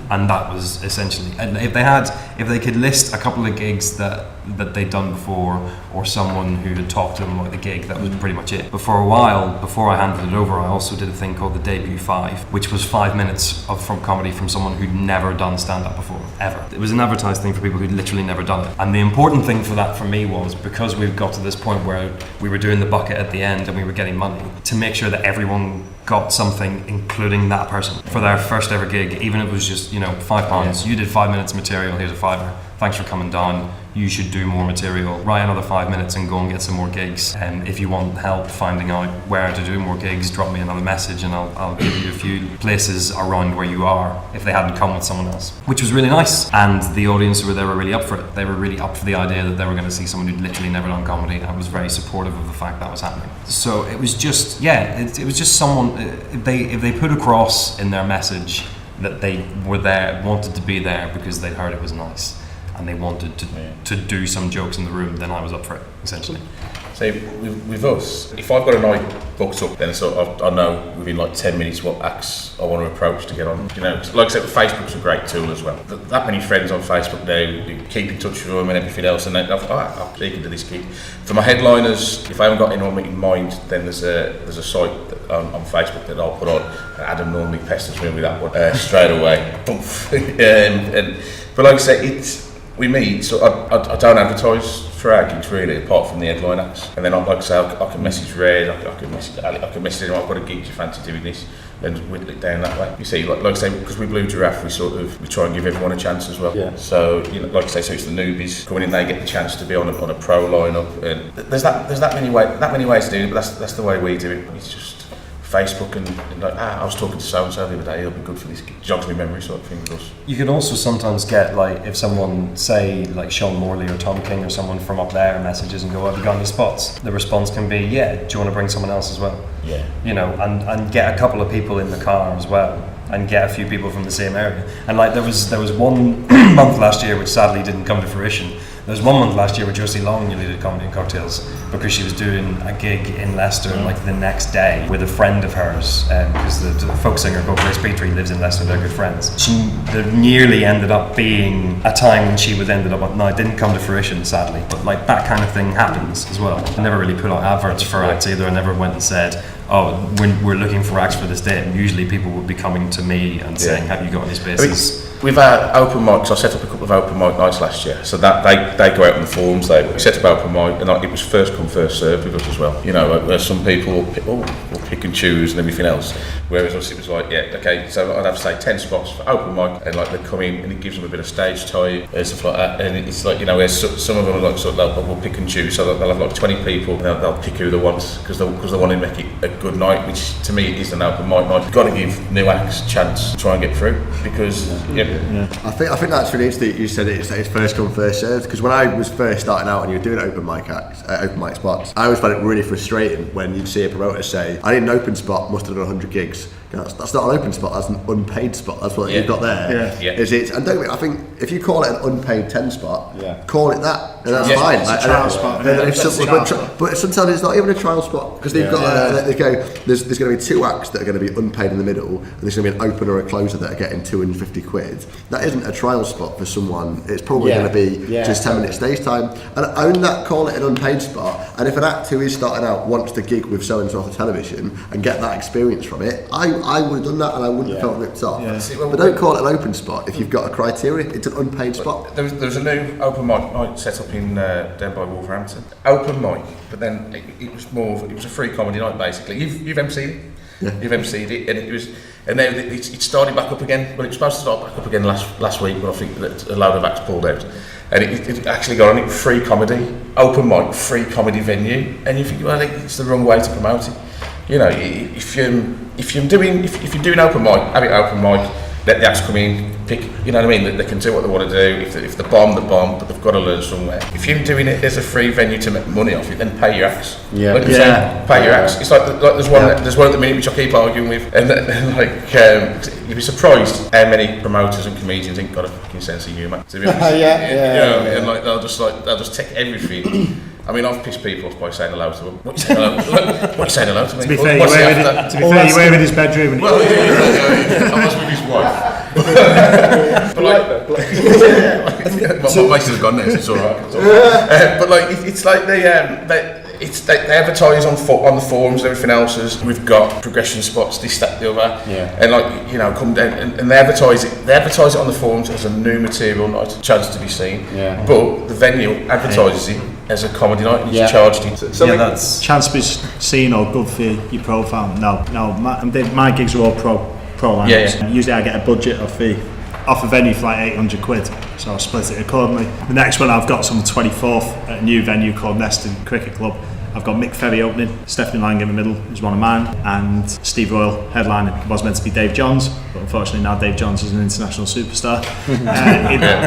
And that was essentially, and if they could list a couple of gigs that they'd done before, or someone who had talked to them about the gig, that was pretty much it. But for a while, before I handed it over, I also did a thing called the Debut 5, which was 5 minutes from comedy from someone who'd never done stand-up before, ever. It was an advertised thing for people who'd literally never done it. And the important thing for that for me was, because we've got to this point where we were doing the bucket at the end and we were getting money, to make sure that everyone got something, including that person, for their first ever gig, even if it was just, £5. You did 5 minutes material, here's a £5. Thanks for coming down. You should do more material. Write another 5 minutes and go and get some more gigs. And if you want help finding out where to do more gigs, drop me another message and I'll give you a few places around where you are if they hadn't come with someone else. Which was really nice. And the audience who were there were really up for it. They were really up for the idea that they were going to see someone who'd literally never done comedy, and was very supportive of the fact that was happening. So it was just, it was just someone, if they put across in their message that they were there, wanted to be there because they'd heard it was nice, and they wanted to do some jokes in the room, then I was up for it, essentially. So with us, if I've got a night booked up, then I know within like 10 minutes what acts I want to approach to get on. Like I said, Facebook's a great tool as well. That many friends on Facebook now, you keep in touch with them and everything else, and then I'm speaking to this gig. For my headliners, if I haven't got anyone in mind, then there's a site on Facebook that I'll put on. Adam normally pesters me with that one straight away. But like I say, we meet, so I don't advertise for our gigs really, apart from the headline acts. And then like I say, I can message Red, I can message Ali, I can message anyone, I've got a gig, do you fancy doing this? And whittle it down that way. You see, like I say, because we Blue Giraffe, we try and give everyone a chance as well. Yeah. So, like I say, so it's the newbies coming in, they get the chance to be on a pro lineup. And there's that many ways to do it, but that's the way we do it. It's just Facebook and like, I was talking to so-and-so the other day, he'll be good for this, jogs me memory sort of thing with us. You can also sometimes get, like, if someone, say, like Sean Morley or Tom King or someone from up there messages and go, have you got any spots? The response can be, yeah, do you want to bring someone else as well? Yeah. And get a couple of people in the car as well, and get a few people from the same area. And like there was one month last year which sadly didn't come to fruition, There was 1 month last year where Josie Long nearly did Comedy and Cocktails because she was doing a gig in Leicester like the next day with a friend of hers, because the folk singer called Grace Petrie lives in Leicester, they're good friends. There nearly ended up being a time when she would ended up, no, it didn't come to fruition sadly, but like that kind of thing happens as well. I never really put out adverts for acts either. I never went and said, oh, when we're looking for acts for this date, and usually people would be coming to me and saying, have you got any spaces? With our open mics, I set up a couple of open mic nights last year, so that they go out on the forums. We set up open mic, and it was first come first served with us as well. You know, where some people will pick and choose and everything else, whereas us it was like, yeah, okay, so I'd have to say 10 spots for open mic, and like they come in and it gives them a bit of stage time and stuff like that. And it's like, you know, where some of them are like sort of will pick and choose, so they'll have like 20 people, and they'll pick who they want because they want to make it a good night, which to me is an open mic night. You've got to give new acts a chance to try and get through, because I think that's really interesting. You said it's first come first served, because when I was first starting out and you were doing open mic spots, I always found it really frustrating when you'd see a promoter say, I need an open spot, must have done 100 gigs. That's not an open spot, that's an unpaid spot. That's what you've got there. And I think if you call it an unpaid 10 spot, call it that, and that's fine. It's a trial spot. But sometimes it's not even a trial spot, because they've got they go, there's going to be 2 acts that are going to be unpaid in the middle, and there's going to be an opener or a closer that are getting 250 quid. That isn't a trial spot for someone. It's probably going to be just 10 minutes stage time, and own that, call it an unpaid spot. And if an act who is starting out wants to gig with so and so off the television and get that experience from it, I would have done that, and I wouldn't have felt ripped off. But don't call it an open spot if you've got a criteria. It's an unpaid spot. There was a new open mic night set up in down by Wolverhampton. Open mic, but then it was it was a free comedy night basically. You've MC'd it. You've MC'd it, and it was, and then it started back up again. Well, it was supposed to start back up again last week, but I think that a load of acts pulled out, and it actually got on it. Free comedy, open mic, free comedy venue, and you think, well, it's the wrong way to promote it. You know, if you're doing open mic, have it open mic. Let the acts come in, pick. You know what I mean? They can do what they want to do. If they bomb, but they've got to learn somewhere. If you're doing it as a free venue to make money off it, then pay your acts. Pay your acts. It's like there's one at the minute which I keep arguing with, and you'd be surprised how many promoters and comedians ain't got a fucking sense of humour. To be honest. And like they'll just take everything. I mean, I've pissed people off by saying hello to them. What are you saying hello to me? To be fair, you were in his bedroom. Well, I was with his wife. But my mates have gone there, so it's alright. But like, it's like they advertise on the forums and everything else as we've got progression spots, this, that, the other, and like, you know, come down and they advertise it on the forums as a new material night, chance to be seen. But the venue advertises it as a comedy night, and it's charged in. That's chance to be seen or good for your profile. No, my gigs are all pro lineups. Usually I get a budget off a venue for like 800 quid, so I'll split it accordingly. The next one I've got on the 24th at a new venue called Neston Cricket Club. I've got Mick Ferry opening, Stephanie Lang in the middle, who's one of mine, and Steve Royal headlining. It was meant to be Dave Johns, but unfortunately now Dave Johns is an international superstar.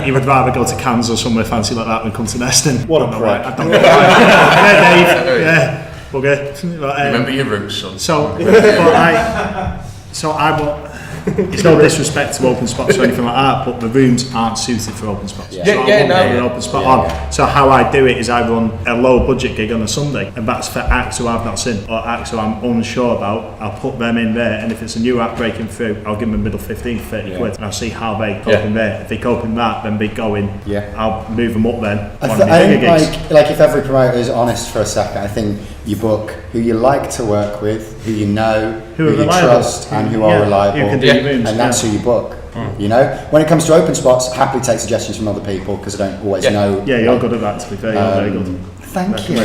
He would rather go to Cannes or somewhere fancy like that than come to Neston. What a prick. I don't know why. Dave. Yeah. Okay. But, remember your roots, son. So I will. It's no disrespect to open spots or anything like that, but the rooms aren't suited for open spots. So I won't put an open spot on. So how I do it is I run a low budget gig on a Sunday, and that's for acts who I've not seen or acts who I'm unsure about. I'll put them in there, and if it's a new act breaking through, I'll give them a middle 15, 30 quid, and I'll see how they cope in there. If they cope in that, then they go in. I'll move them up then. I think like if every promoter is honest for a second, I think you book who you like to work with, who you know, who you trust, and who are reliable, and that's who you book. You know, when it comes to open spots, I happily take suggestions from other people because I don't always know. Yeah, you're good at that. To be fair, you're very good. Thank you.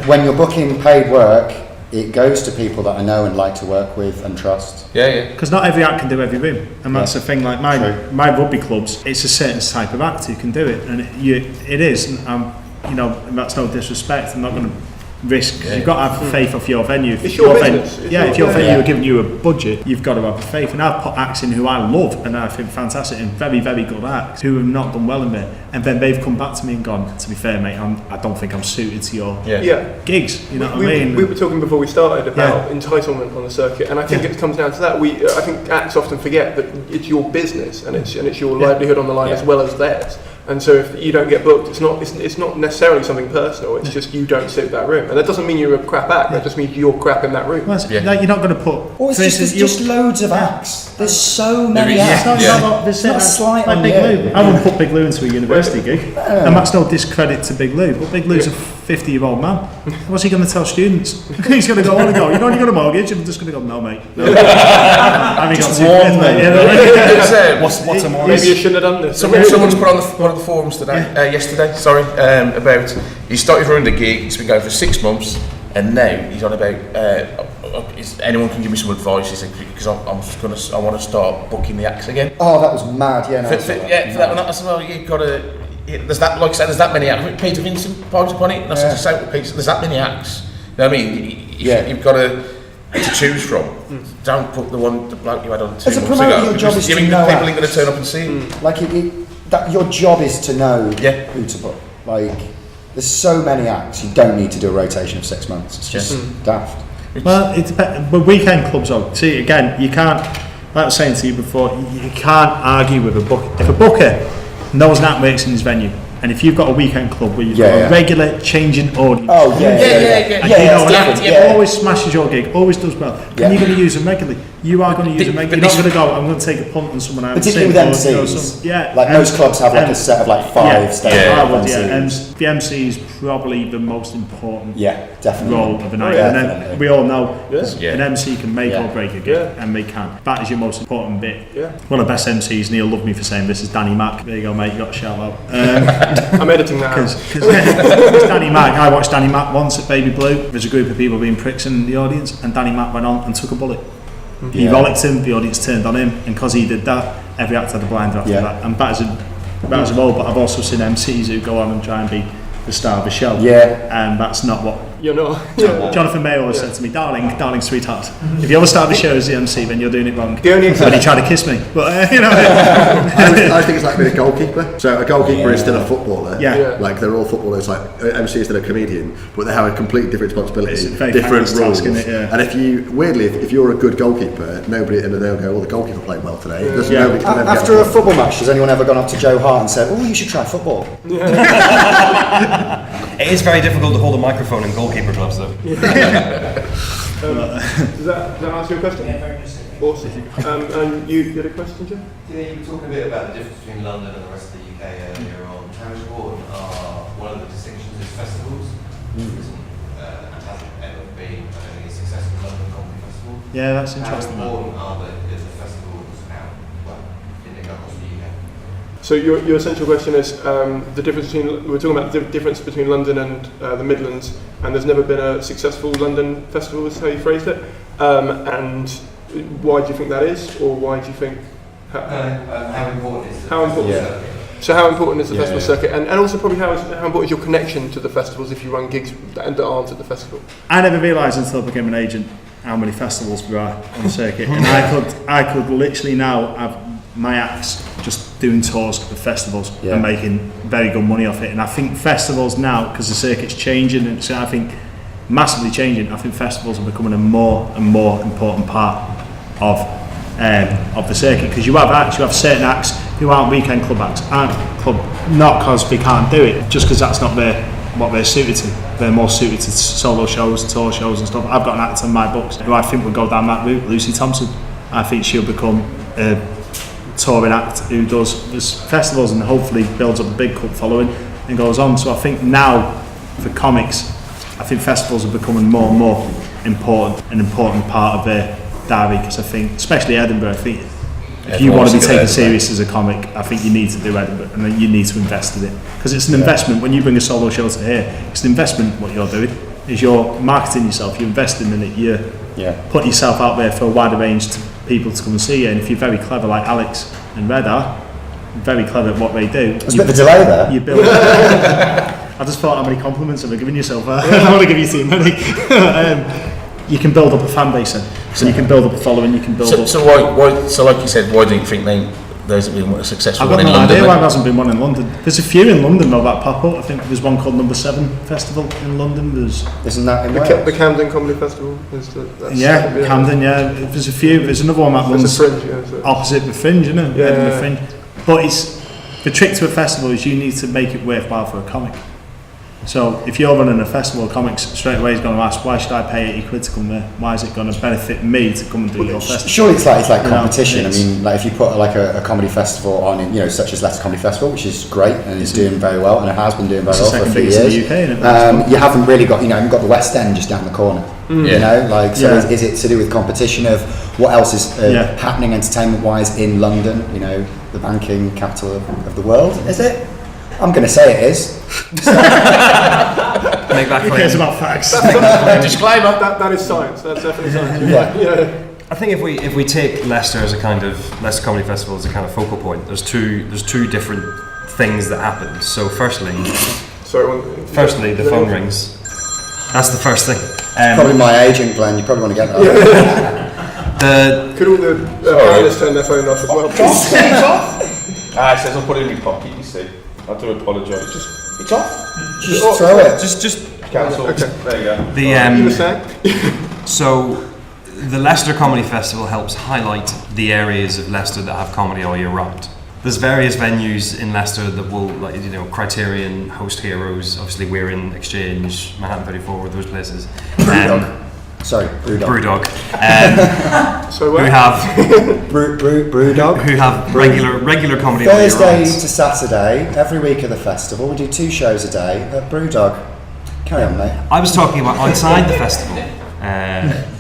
When you're booking paid work, it goes to people that I know and like to work with and trust. Because not every act can do every room, and that's the thing. Like my rugby clubs, it's a certain type of act who can do it, and it is. And you know, and that's no disrespect. I'm not going to risk. You've got to have faith off your venue. It's your business. If your venue are giving you a budget, you've got to have faith. And I've put acts in who I love and I think fantastic and very, very good acts who have not done well in there, and then they've come back to me and gone, to be fair, mate, I don't think I'm suited to your gigs. You know what I mean? We were talking before we started about entitlement on the circuit, and I think it comes down to that. I think acts often forget that it's your business and it's your livelihood on the line as well as theirs. And so if you don't get booked, it's not necessarily something personal. It's just you don't suit that room, and that doesn't mean you're a crap act. That just means you're crap in that room. Well, like, you're not going to put. Or it's just loads of acts. There's so many acts. It's not slight like on Big you. Lou. I wouldn't put Big Lou into a university gig, and that's no discredit to Big Lou. But Big Lou's a 50-year-old man. What's he going to tell students? He's going to go, you know, you got a mortgage. I'm just going to go, no, mate. No. Have you got two kids, mate? You know? What's a more? Maybe you shouldn't have done this. Someone's put on one of the forums yesterday. About he started running the gig. It's been going for 6 months, and now he's on about. Is anyone can give me some advice? He said because I want to start booking the acts again. Oh, that was mad. Yeah, no, For that one, I said, well, you've got to. There's that, like I said, there's that many acts. Peter Vincent piped upon it, and I said to say, Peter, there's that many acts. You know what I mean? You've got to choose from. Don't put the bloke you had on 2 As a months promoter, ago. your job is to People know ain't going acts. to turn up and see him. Like that, your job is to know Yeah. who to book. Like, there's so many acts. You don't need to do a rotation of 6 months. It's just daft. Well, it depends. But weekend clubs, though. See, again, you can't. Like I was saying to you before, you can't argue with a booker. If a booker knows that works in his venue, and if you've got a weekend club where you've got a regular changing audience, Oh and you know that's it always smashes your gig, always does well, and you're going to use them regularly. You are going to use them regularly. You're not going to go, I'm going to take a punt on someone else. Particularly with MCs. Like most clubs have like a set of like 5 MCs. The MC is probably the most important definitely. role of a night. And then we all know an MC can make or break a gig, and they can. That is your most important bit. One of the best MCs, Neil loved me for saying this, is Danny Mack. There you go, mate, you got a shout out. I'm editing that Because Danny Mack, I watched Danny Mack once at Baby Blue. There's a group of people being pricks in the audience, and Danny Mack went on and took a bullet. He rollicked him, the audience turned on him, and because he did that, every act had a blinder after that. And that is a role, but I've also seen MCs who go on and try and be the star of a show. And that's not what you're not. Jonathan May always said to me, darling, sweetheart, if you ever start the show as the MC, then you're doing it wrong. The only But he tried to kiss me, but you know. I think it's like being a goalkeeper. So a goalkeeper is still a footballer. Like they're all footballers. Like MC is still a comedian, but they have a completely different responsibility, different rules. And if you're a good goalkeeper, nobody at the end of the day will go, "Well, the goalkeeper played well today." After a football match, has anyone ever gone up to Joe Hart and said, "Oh, you should try football"? It is very difficult to hold a microphone in goalkeeper gloves, though. Does that answer your question? Yeah, very interesting. Awesome. And you had a question, Jim? You were talking a bit about the difference between London and the rest of the UK earlier on. How important are one of the distinctions is festivals? And hasn't ever been a successful London Comedy Festival. Yeah, that's interesting. How important are the festivals out across the UK? So your essential question is the difference between, we're talking about the difference between London and the Midlands, and there's never been a successful London festival, is how you phrased it, and why do you think that is, or why do you think... How important is the festival circuit? So how important is the festival circuit, and also probably how important is your connection to the festivals if you run gigs that aren't at the festival? I never realised until I became an agent how many festivals there are on the circuit, and I could literally now have my acts just doing tours of festivals and making very good money off it. And I think festivals now, because the circuit's changing, and I think massively changing, I think festivals are becoming a more and more important part of the circuit, because you have certain acts who aren't weekend club acts, not because they can't do it, just because that's not what they're suited to. They're more suited to solo shows, tour shows and stuff. I've got an act on my books who I think will go down that route, Lucy Thompson. I think she'll become a touring act who does festivals and hopefully builds up a big cult following and goes on. So I think now for comics, I think festivals are becoming more and more an important part of their diary, because I think, especially Edinburgh, I think if you want to be taken serious as a comic, I think you need to do Edinburgh, and then you need to invest in it, because it's an investment. When you bring a solo show to here, it's an investment. What you're doing is you're marketing yourself, you're investing in it, you're putting yourself out there for a wider range to people to come and see you. And if you're very clever like Alex and Red are, very clever at what they do. There's a bit of a delay there. You build I just thought, how many compliments have I given yourself? I don't want to give you too many. You can build up a fan base then. So you can build up a following, you can build up... So why, so like you said, why do you think there hasn't been a successful one in London? I've got no idea why there hasn't been one in London. There's a few in London though that pop up. I think there's one called Number 7 Festival in London. Isn't that in Wales? The Camden Comedy Festival? Camden, There's a few. There's another one that runs Fringe, opposite the Fringe, isn't it? Yeah. The Fringe. But the trick to a festival is you need to make it worthwhile for a comic. So if you're running a festival of comics, straight away he's going to ask, why should I pay 80 quid to come there? Why is it going to benefit me to come and do your festival? Surely it's like You know, competition. I it's- mean, like if you put like a comedy festival on, such as Leicester Comedy Festival, which is great and is doing very well, and it has been doing very It's well the for a second few biggest years. in the UK, isn't it? You haven't really got, you haven't got the West End just down the corner. Yeah. Is it to do with competition of what else is happening entertainment-wise in London? The banking capital of the world. Is it? I'm going to say it is. Make that Who claim. cares about facts? Disclaimer. That is science. That's definitely science. Yeah. I think if we take Leicester as a kind of Leicester Comedy Festival as a kind of focal point, there's two different things that happen. So firstly, the phone rings. That's the first thing. Probably my agent, Glen. You probably want to get that. Could all the panelists turn their phone off as well? It says I'll put it in my pocket, you see. I do apologise. It's off. Just throw it. Just Cancel. Okay. There you go. You were saying? So the Leicester Comedy Festival helps highlight the areas of Leicester that have comedy all year round. There's various venues in Leicester that will, Criterion, Host Heroes. Obviously, we're in Exchange, Manhattan 34, those places. Brewdog. So who have Brewdog. who have regular comedy Thursday all year round. to Saturday, every week of the festival. We do 2 shows a day at Brewdog. Carry on, mate. I was talking about outside the festival.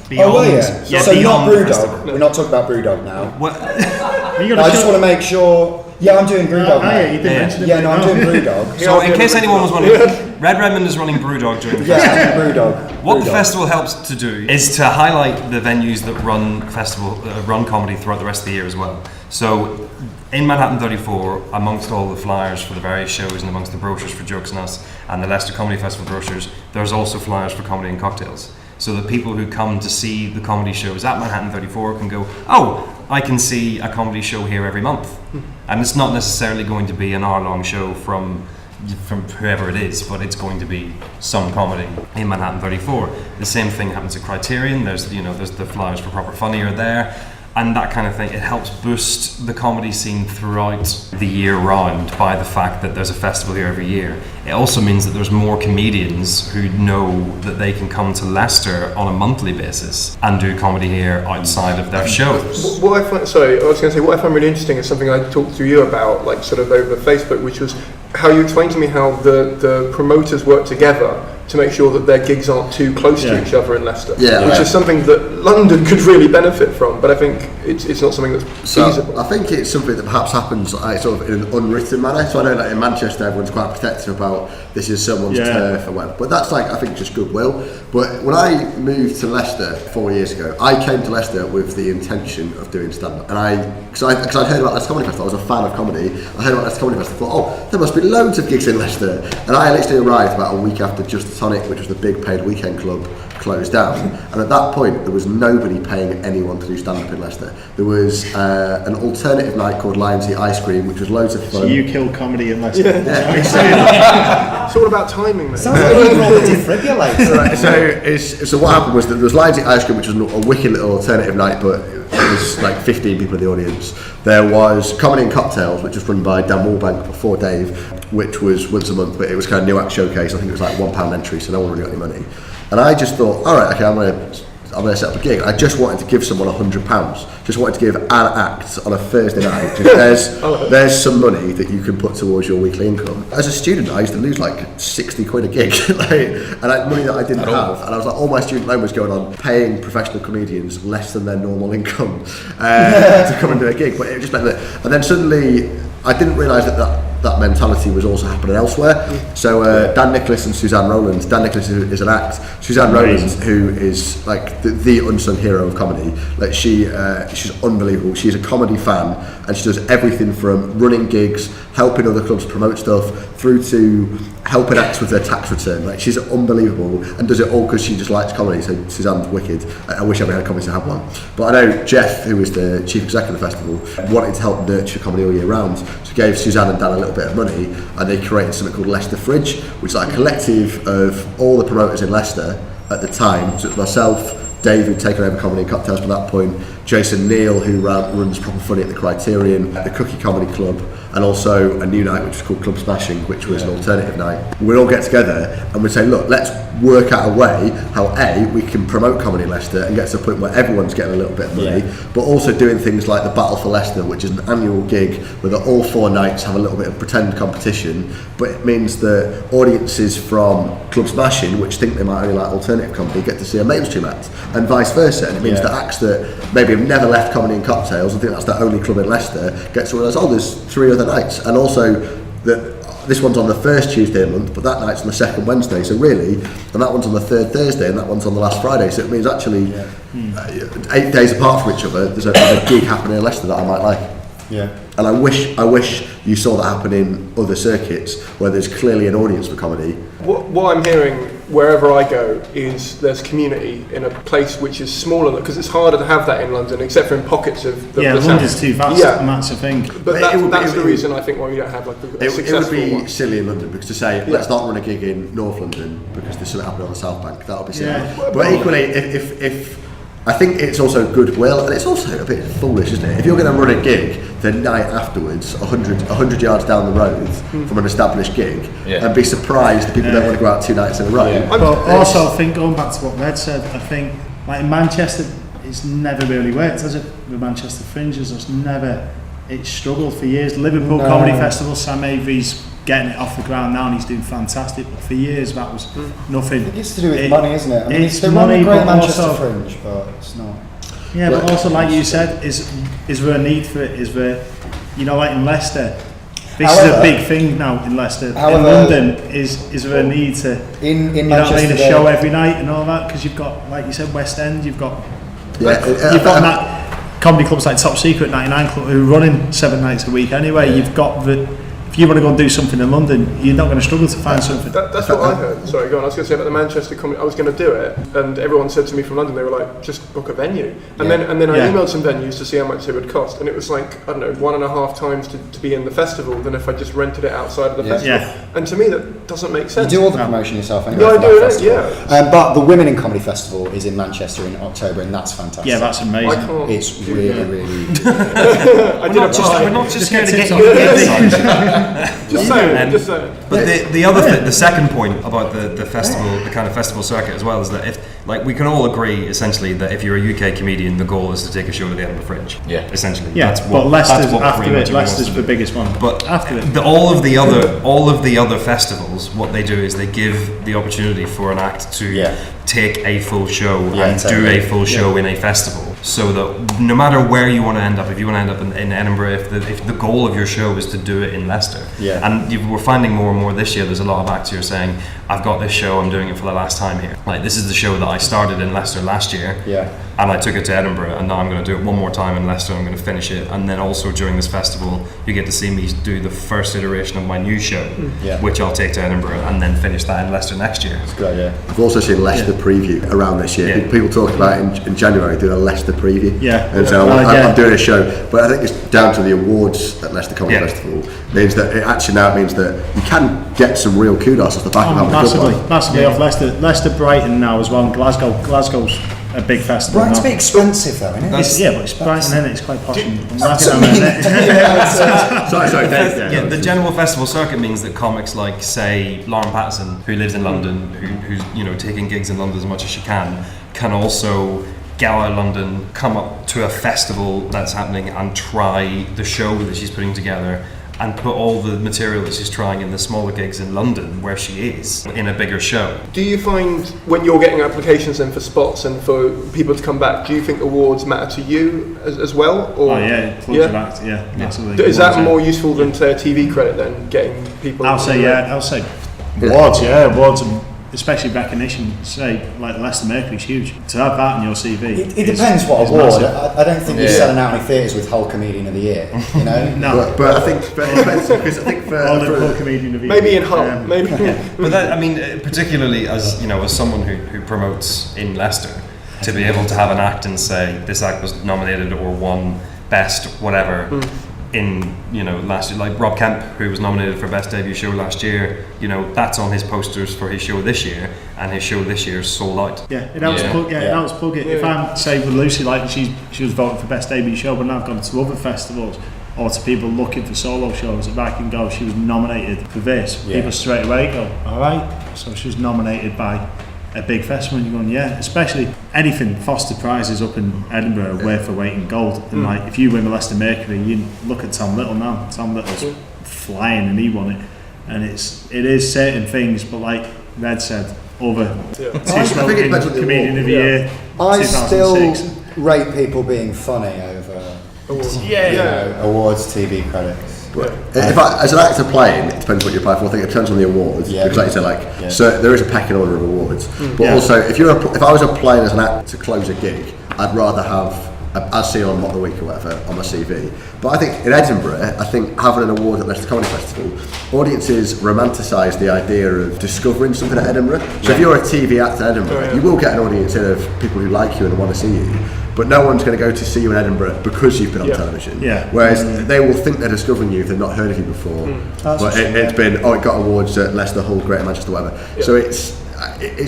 Beyond, Were you? yeah, So not beyond the Brewdog. festival. We're not talking about Brewdog now. What? I just want to make sure. Yeah, I'm doing Brewdog. Yeah, you did mention it. Yeah, no, I'm doing Brewdog. So, in case anyone was wondering, Redmond is running Brewdog during the festival. Yeah, Brewdog. What the festival helps to do is to highlight the venues that run comedy throughout the rest of the year as well. So in Manhattan 34, amongst all the flyers for the various shows and amongst the brochures for Jokes and Us and the Leicester Comedy Festival brochures, there's also flyers for comedy and cocktails. So the people who come to see the comedy shows at Manhattan 34 can go, oh, I can see a comedy show here every month. And it's not necessarily going to be an hour-long show from whoever it is, but it's going to be some comedy in Manhattan 34. The same thing happens at Criterion. There's the flyers for Proper Funny are there, and that kind of thing. It helps boost the comedy scene throughout the year round by the fact that there's a festival here every year. It also means that there's more comedians who know that they can come to Leicester on a monthly basis and do comedy here outside of their shows. What I find really interesting is something I talked to you about, like sort of over Facebook, which was how you explained to me how the promoters work together to make sure that their gigs aren't too close to each other in Leicester, which is something that London could really benefit from, but I think it's not something that's feasible. I think it's something that perhaps happens sort of in an unwritten manner. So I know that in Manchester everyone's quite protective about this is someone's turf or whatever, but that's I think just goodwill. But when I moved to Leicester 4 years ago, I came to Leicester with the intention of doing stand-up, and because I'd heard about Leicester Comedy Festival, I was a fan of comedy. I heard about Leicester Comedy Festival, thought, there must be loads of gigs in Leicester, and I literally arrived about a week after Just the Tonic, which was the big paid weekend club, closed down, and at that point there was nobody paying anyone to do stand-up in Leicester. There was an alternative night called Lions Eat Ice Cream, which was loads of fun. So you killed comedy in Leicester. It's all about timing, mate. Sounds like you were on the defibrillator. Right, so what happened was that there was Lions Eat Ice Cream, which was a wicked little alternative night, but it was like 15 people in the audience. There was Comedy and Cocktails, which was run by Dan Wallbank before Dave, which was once a month, but it was kind of new act showcase. I think it was like £1 entry, so no one really got any money. And I just thought, all right, okay, I'm going to set up a gig. I just wanted to give someone £100. Just wanted to give an act on a Thursday night. Just, there's some money that you can put towards your weekly income. As a student, I used to lose like 60 quid a gig, and money that I didn't have. And I was like, all my student loan was going on paying professional comedians less than their normal income to come and do a gig. But it just meant that, and then suddenly I didn't realise that mentality was also happening elsewhere. So Dan Nicholas and Suzanne Rowlands. Dan Nicholas is an act. Suzanne Rowlands, who is like the unsung hero of comedy. Like she's unbelievable. She's a comedy fan, and she does everything from running gigs, helping other clubs promote stuff, through to helping acts with their tax return. Like she's unbelievable, and does it all because she just likes comedy. So Suzanne's wicked. I wish every had comedy to have one. But I know Jeff, who is the chief executive of the festival, wanted to help nurture comedy all year round. So gave Suzanne and Dan a little bit of money, and they created something called Leicester Fridge, which is like a collective of all the promoters in Leicester at the time. So it's myself, Dave, who'd taken over Comedy and Cocktails by that point, Jason Neal, who runs Proper Funny at the Criterion, the Cookie Comedy Club, and also a new night which was called Club Smashing, which was an alternative night. We'd all get together and we'd say, look, let's work out a way how we can promote comedy in Leicester and get to a point where everyone's getting a little bit of money, but also doing things like the Battle for Leicester, which is an annual gig where all 4 nights have a little bit of pretend competition, but it means that audiences from Club Smashing, which think they might only like alternative comedy, get to see a mainstream act, and vice versa. And it means that acts that maybe have never left Comedy and Cocktails and think that's their only club in Leicester get to realise, there's 3 other nights, and also that this one's on the first Tuesday of the month, but that night's on the second Wednesday, so really, and that one's on the third Thursday, and that one's on the last Friday, so it means actually 8 days apart from each other, there's a gig happening in Leicester that I might like. Yeah. And I wish you saw that happen in other circuits where there's clearly an audience for comedy. What I'm hearing wherever I go is there's community in a place which is smaller, because it's harder to have that in London, except for in pockets of the London's town. too vast, and that's the thing. But that's the reason I think why we don't have like a successful It would be one. silly in London, because to say let's not run a gig in North London because there's something happening on the South Bank, that would be silly. But equally, if I think it's also goodwill, and it's also a bit foolish, isn't it? If you're going to run a gig the night afterwards, 100 yards down the road from an established gig, and be surprised that people don't want to go out 2 nights in a row. But also, I think going back to what Red said, I think like in Manchester, it's never really worked, has it? The Manchester Fringes, it's struggled for years. Liverpool Comedy Festival, Sam Avery's getting it off the ground now and he's doing fantastic, but for years that was nothing. It's to do with money, isn't it? I mean, it's they money, run a great but Manchester also, Fringe, but it's not. Yeah, but also like you said, is there a need for it? Is there, like in Leicester, this is a big thing now in Leicester. In London, is there a need to in Manchester, a show every night and all that? Because you've got, like you said, West End, you've got that comedy clubs like Top Secret 99 Club who are running 7 nights a week anyway. You've got if you want to go and do something in London, you're not going to struggle to find something. That's what I heard. Sorry, go on. I was going to say about the Manchester comedy. I was going to do it, and everyone said to me from London, they were like, "Just book a venue." And then I emailed some venues to see how much it would cost, and it was like, I don't know, 1.5 times to be in the festival than if I just rented it outside of the festival. Yeah. And to me, that doesn't make sense. You do all the promotion yourself anyway. Yeah, I do it. Yeah. But the Women in Comedy Festival is in Manchester in October, and that's fantastic. Yeah, that's amazing. It's really, really. I did apply. We're not just going to get you Just saying. But the second point about the festival, the kind of festival circuit as well, is that if we can all agree essentially that if you're a UK comedian, the goal is to take a show to the Edinburgh Fringe. Yeah, essentially. Yeah, but Leicester's after it. Leicester's the biggest one. But after it, all of the other festivals, what they do is they give the opportunity for an act to take a full show and do a full show in a festival, so that no matter where you want to end up, if you want to end up in Edinburgh, if the goal of your show is to do it in Leicester, and we're finding more and more this year, there's a lot of acts who are saying, I've got this show, I'm doing it for the last time here. Like, this is the show that I started in Leicester last year, and I took it to Edinburgh, and now I'm going to do it one more time in Leicester, I'm going to finish it, and then also during this festival, you get to see me do the first iteration of my new show, which I'll take to Edinburgh, and then finish that in Leicester next year. That's great, I've also seen Leicester preview around this year. People talk about in January doing a Leicester preview. And so I'm doing a show, but I think it's down to the awards at Leicester Comedy Festival. Means that it means that you can get some real kudos off the back of having a good one. Massively off Leicester, Brighton now as well, and Glasgow's a big festival. Brighton's a bit expensive though, isn't it? But it's Brighton, and it's quite posh. The general festival circuit means that comics like, say, Lauren Patterson, who lives in London, who's taking gigs in London as much as she can also get out of London, come up to a festival that's happening and try the show that she's putting together, and put all the material that she's trying in the smaller gigs in London, where she is, in a bigger show. Do you find, when you're getting applications then for spots and for people to come back, do you think awards matter to you as well? Or? Absolutely. Is that more useful than, say, a TV credit then, getting people? I'll say awards, awards, and especially recognition. Say, like Leicester Mercury's huge. To have that in your CV. It depends what award. I don't think you're selling out any theatres with Hull Comedian of the Year. No. But I think it depends, because I think for Hull Comedian of the Year. Maybe in Hull. Maybe. But that, particularly as as someone who promotes in Leicester, to be able to have an act and say this act was nominated or won best whatever. In last year, like Rob Kemp, who was nominated for Best Debut Show last year, that's on his posters for his show this year, and his show this year is sold out. It helps plug it. If I'm, say, with Lucy, like she was voting for Best Debut Show, but now I've gone to other festivals, or to people looking for solo shows, if I can go, she was nominated for this, people straight away go, all right, so she was nominated by a big festival, and you're going, yeah, especially anything Foster prizes up in Edinburgh, worth for weight in gold. And like, if you win the Leicester Mercury, you look at Tom Little now. Tom Little's flying, and he won it. And it is certain things, but like Red said, over two smoking comedian of the year. I 2006. still rate people being funny over awards, TV credits. If as an actor playing, it depends what you apply for. I think it depends on the awards, because like you say, so there is a pecking order of awards. But also, if I was applying as an actor to close a gig, I'd rather have as seen on Mock the Week or whatever on my CV. But I think in Edinburgh, I think having an award at Leicester Comedy Festival, audiences romanticise the idea of discovering something at Edinburgh. So if you're a TV actor at Edinburgh, you will get an audience in of people who like you and want to see you. But no one's going to go to see you in Edinburgh because you've been on television. Whereas they will think they're discovering you if they've not heard of you before. But it's been, it got awards at Leicester, Hull, Greater Manchester, whatever. So it's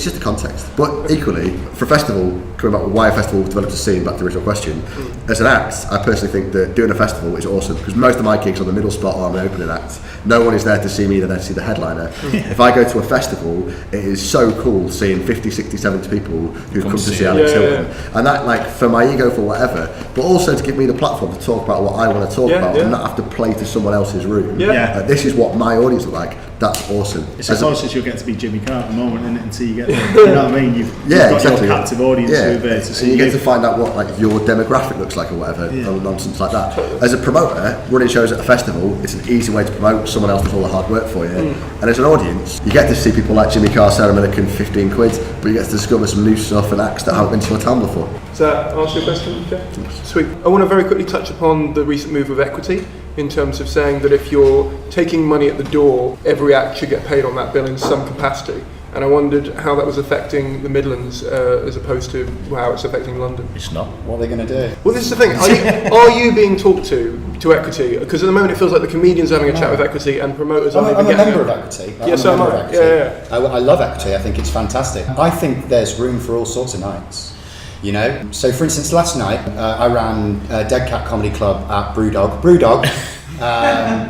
just a context. But equally, for a festival, coming back with why a festival developed a scene, back to the original question, as an act, I personally think that doing a festival is awesome, because most of my gigs are the middle spot or I'm an opening act. No one is there to see me, they're there to see the headliner. If I go to a festival, it is so cool seeing 50, 60, 70 people who've come to see Alex Hylton. And that, like, for my ego, for whatever, but also to give me the platform to talk about what I want to talk about and not have to play to someone else's room. This is what my audience are like. That's awesome. It's as close as you'll get to be Jimmy Carr at the moment, isn't it, until you get there. You know what I mean? You've got exactly, your captive audience who are there to see you. Get to find out what like your demographic looks like or whatever, or nonsense like that. As a promoter, running shows at a festival, it's an easy way to promote. Someone else does all the hard work for you. And as an audience, you get to see people like Jimmy Carr, Sarah Millican, 15 quid, but you get to discover some new stuff and acts that haven't been to your town before. Does that answer your question, Jeff? Sweet. I want to very quickly touch upon the recent move of equity, in terms of saying that if you're taking money at the door, every act should get paid on that bill in some capacity. And I wondered how that was affecting the Midlands as opposed to how it's affecting London. It's not. What are they going to do? Well, this is the thing. Are you being talked to equity? Because at the moment it feels like the comedians are having a chat with equity and promoters aren't even getting it. I'm a member of equity. So am I. I love equity. I think it's fantastic. I think there's room for all sorts of nights. You know, so for instance, last night I ran Deadcat Comedy Club at Brewdog,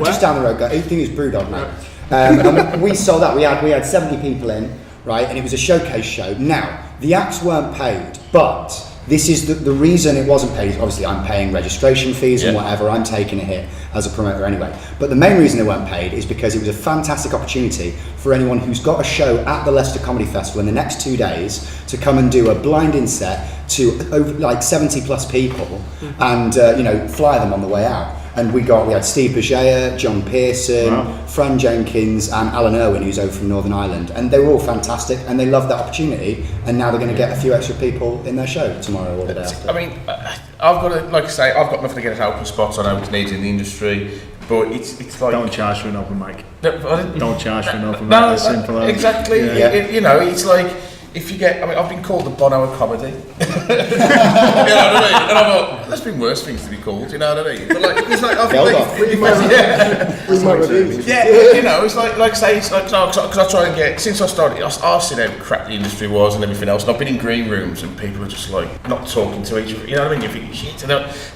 just down the road. I think it's Brewdog now. And we sold out. We had 70 people in, right, and it was a showcase show. Now the acts weren't paid, but this is the reason it wasn't paid. Obviously, I'm paying registration fees and whatever. I'm taking a hit as a promoter anyway. But the main reason they weren't paid is because it was a fantastic opportunity for anyone who's got a show at the Leicester Comedy Festival in the next 2 days to come and do a blind-in set to over like 70 plus people and fly them on the way out. And we had Steve Bergea, John Pearson, Fran Jenkins and Alan Irwin, who's over from Northern Ireland, and they were all fantastic and they loved that opportunity, and now they're going to get a few extra people in their show tomorrow or the day after. I mean, I've got to, like I say, I've got nothing against open spots. I know it's needed in the industry, but it's like... Don't charge for an open mic. Don't charge for an open mic, no, as simple as... Exactly, it's like... If you get, I've been called the Bono of comedy. You know what I mean? And I thought, there's been worse things to be called, you know what I mean? But like, it's like, I it's like say, it's like, because I try and get, since I started, I've seen how crap the industry was and everything else, and I've been in green rooms and people are just like, not talking to each other, you know what I mean? You think, shit, and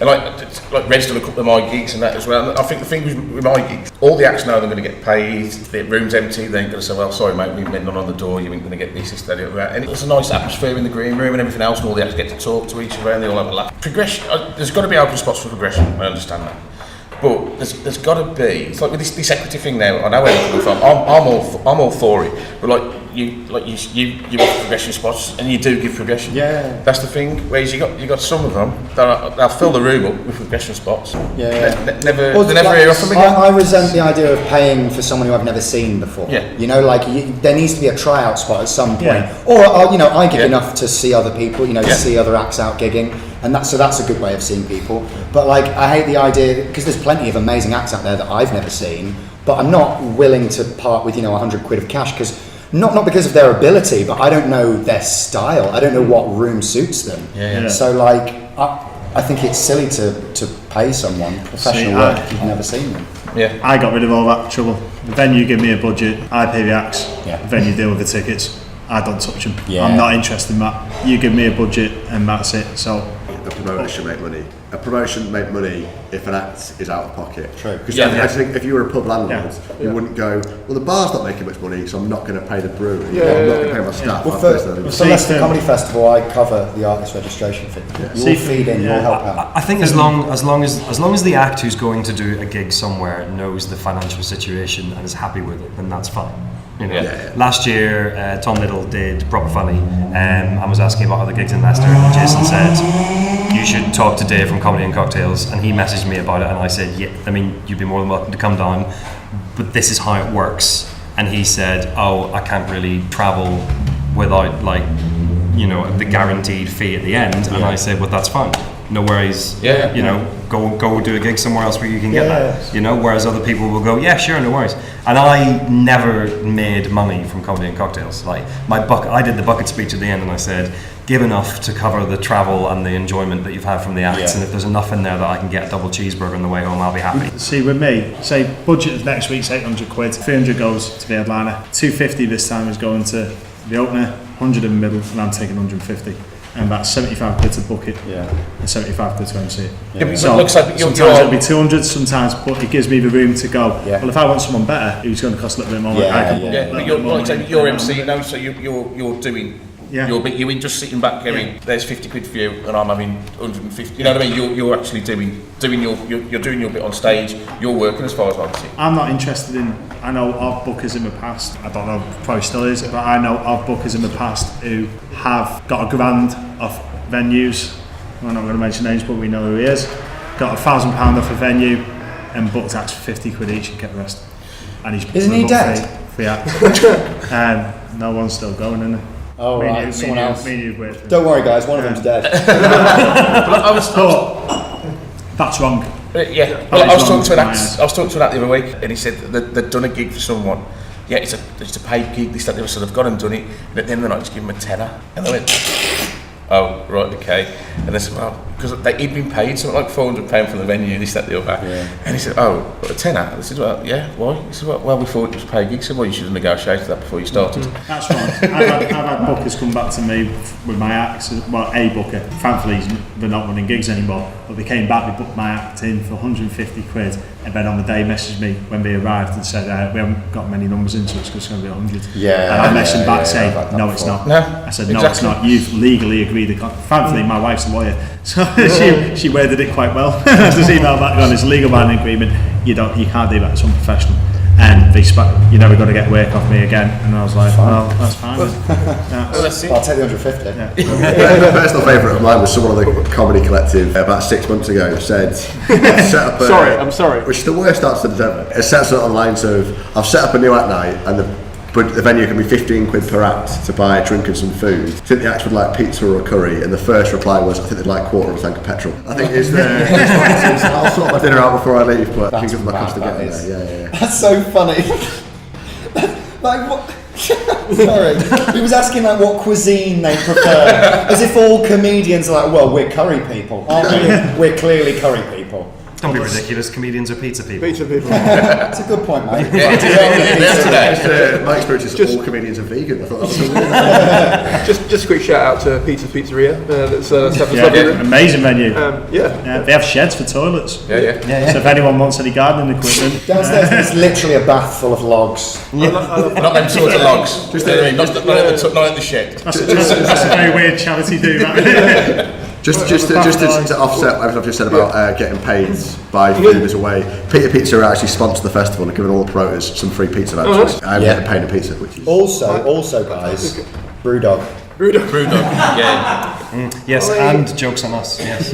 like Red's done a couple of my gigs and that as well. And I think the thing with my gigs, all the acts know they're going to get paid, the room's empty, they ain't going to say, well, sorry mate, we've met none on the door, you ain't going to get this, that, and it's a nice atmosphere in the green room and everything else, and all the actors get to talk to each other and they all have a laugh. Progression, there's got to be open spots for progression, I understand that. But there's got to be, it's like with this equity thing now, I know where you're coming from, I'm all for it, but you want progression spots and you do give progression. Yeah. That's the thing, whereas you got some of them, they'll fill the room up with progression spots. They're never here off them again. I resent the idea of paying for someone who I've never seen before. Yeah. You know, like there needs to be a tryout spot at some point. Or I gig enough to see other people, to see other acts out gigging, and that's a good way of seeing people. But like, I hate the idea, because there's plenty of amazing acts out there that I've never seen, but I'm not willing to part with 100 quid of cash, because not because of their ability, but I don't know their style. I don't know what room suits them. So like, I think it's silly to pay someone professional work if you've never seen them. I got rid of all that trouble. The venue give me a budget, I pay the acts, the venue deal with the tickets, I don't touch them. I'm not interested in that. You give me a budget and that's it. So a promoter should make money. A promoter shouldn't make money if an act is out of pocket. True. Because I just think if you were a pub landlord, you Yeah. wouldn't go, well, the bar's not making much money, so I'm not going to pay the brewery. Yeah, I'm not going yeah, to pay my staff. Well, I'd for personally- Leicester Comedy Festival, I cover the artist registration fee. You'll feed in, you'll help out. I think as long as the act who's going to do a gig somewhere knows the financial situation and is happy with it, then that's fine. You know? Last year, Tom Little did Proper Funny and was asking about other gigs in Leicester, and Jason said, you should talk to Dave from Comedy and Cocktails, and he messaged me about it, and I said, yeah, I mean, you'd be more than welcome to come down, but this is how it works. And he said, oh, I can't really travel without, like, you know, the guaranteed fee at the end. And I said, well, that's fine. No worries. You know, go do a gig somewhere else where you can get that. You know, whereas other people will go, yeah, sure, no worries. And I never made money from Comedy and Cocktails. Like I did the bucket speech at the end, and I said, give enough to cover the travel and the enjoyment that you've had from the acts. And if there's enough in there that I can get a double cheeseburger on the way home, I'll be happy. See, with me, say budget of next week's 800 quid, 300 goes to the headliner, 250 this time is going to the opener, 100 in the middle, and I'm taking 150. And that's 75 quid to book it, and 75 quid to MC it. So it looks like you're sometimes it'll be 200, sometimes, but it gives me the room to go, well, if I want someone better, who's going to cost a little bit more, I can book but you're, like, you're MC now, so you're doing. You're just sitting back going, there's 50 quid for you, and I'm having 150. You know what I mean? You're actually doing your bit on stage. You're working, as far as I can see. I'm not interested in. I know of bookers in the past. I don't know, probably still is, but I know of bookers in the past who have got a grand off venues. I'm not going to mention names, but we know who he is. Got £1,000 off a venue and booked acts for 50 quid each and kept the rest. And he's Isn't he dead? No one's still going, isn't it? Oh, right, someone else. Don't Don't worry, guys, one of them's dead. That's wrong. Well, I was talking to an act the other week, and he said that they'd done a gig for someone. Yeah, it's a paid gig. This, that, the other. So they've gone and done it, and at the end of the night, just give him a tenner, and they went, oh, right, okay. And they said, well, because he'd been paid something like £400 for the venue, this, that, the other. And he said, oh, a tenner? I said, well, yeah, why? He said, well, we thought it was a paid gig. He said, well, you should have negotiated that before you started. That's right. I've had bookers come back to me with my acts, well, a booker. Thankfully, they're not running gigs anymore, but they came back, they booked my act in for 150 quid, and then on the day messaged me when they arrived and said, we haven't got many numbers in, so it's just going to be 100. And I messaged them back saying, no, it's not. I said, no, it's not. You've legally agreed. Thankfully, my wife's a lawyer, so she worded it quite well. I just emailed back on, it's a legal binding agreement. You can't do that, it's unprofessional. And you're never going to get work off me again. And I was like, well, that's fine. I'll take the 150. A personal favourite of mine was someone on the Comedy Collective about 6 months ago said, set up I'm sorry. Which is the worst answer there's ever. It sets it online, so I've set up a new act night, and the venue can be 15 quid per act to buy a drink and some food. I think the acts would like pizza or a curry, and the first reply was, I think they'd like quarter of a tank of petrol. I think it's I'll sort my dinner out before I leave, but I think it's my cost of getting there. That's so funny. Like, what? Sorry. He was asking like what cuisine they prefer. As if all comedians are like, well, we're curry people, aren't we? We're clearly curry people. Don't be ridiculous, comedians are pizza people. That's a good point, mate. My experience is all comedians are vegan. I thought that was just a quick shout out to Peter's Pizzeria. That's amazing venue. They have sheds for toilets. So if anyone wants any gardening equipment, downstairs there's literally a bath full of logs. Not them sorts of logs. Not in the shed. That's a very weird charity do that. Just to offset everything I've just said about getting paid by food as a way, Peter Pizza actually sponsored the festival and given all the promoters some free pizza vouchers. I'm getting paid a pizza, which is also guys, Brewdog. Yes, and jokes on us. Yes,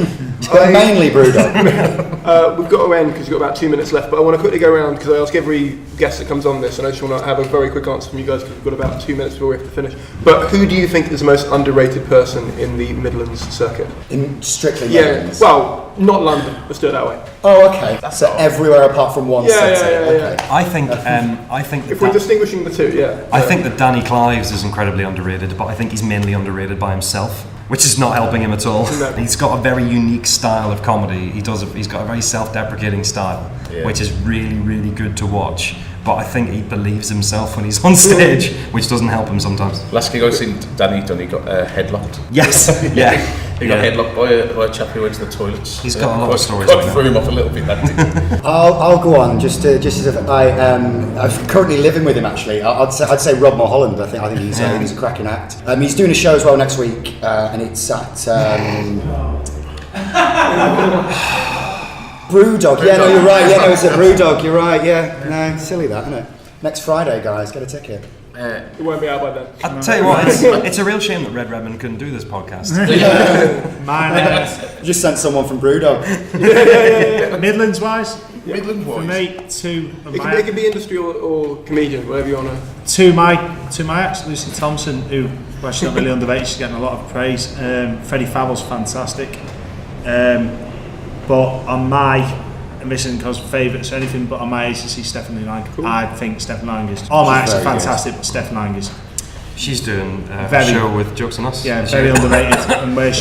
but mainly Brewdog. We've got to end because we've got about 2 minutes left, but I want to quickly go around because I ask every guest that comes on this, and I just want to have a very quick answer from you guys because we've got about 2 minutes before we have to finish. But who do you think is the most underrated person in the Midlands circuit? In strictly Midlands? Well, not London. Let's do it that way. Oh, okay. So everywhere apart from one city. Okay. I think that if we're distinguishing the two, I think that Danny Clives is incredibly underrated, but I think he's mainly underrated by himself, which is not helping him at all. No. He's got a very unique style of comedy. He's got a very self-deprecating style, which is really, really good to watch. But I think he believes himself when he's on stage, which doesn't help him sometimes. Last gig I seen Danny got headlocked. Yes, He got headlocked by a chap who went to the toilets. He's got a lot of stories. Quite threw him off a little bit, that did. I'll go on just as if I'm currently living with him. Actually, I'd say Rob Mulholland. I think he's a cracking act. He's doing a show as well next week, and it's at Brewdog. Yeah, no, you're right. Yeah, no, it's at Brewdog. You're right. Yeah, no, silly that, isn't it? Next Friday, guys, get a ticket. It won't be out by then. I'll tell you what, it's a real shame that Redmond couldn't do this podcast. Mine. Just sent someone from Brewdog. Midlands wise? Midland For boys. me, two of It my can be industry or comedian, whatever you want to. to my acts, Lucy Thompson, who she's not really underrated, she's getting a lot of praise. Freddie Fabel's fantastic. But on my missing because favourites or anything, but on my agency, Stephanie Lang. Cool. I think Stephanie Lang is. All my acts are fantastic, but Stephanie Lang is. She's doing a show with Jokes on Us. Yeah, very underrated. And where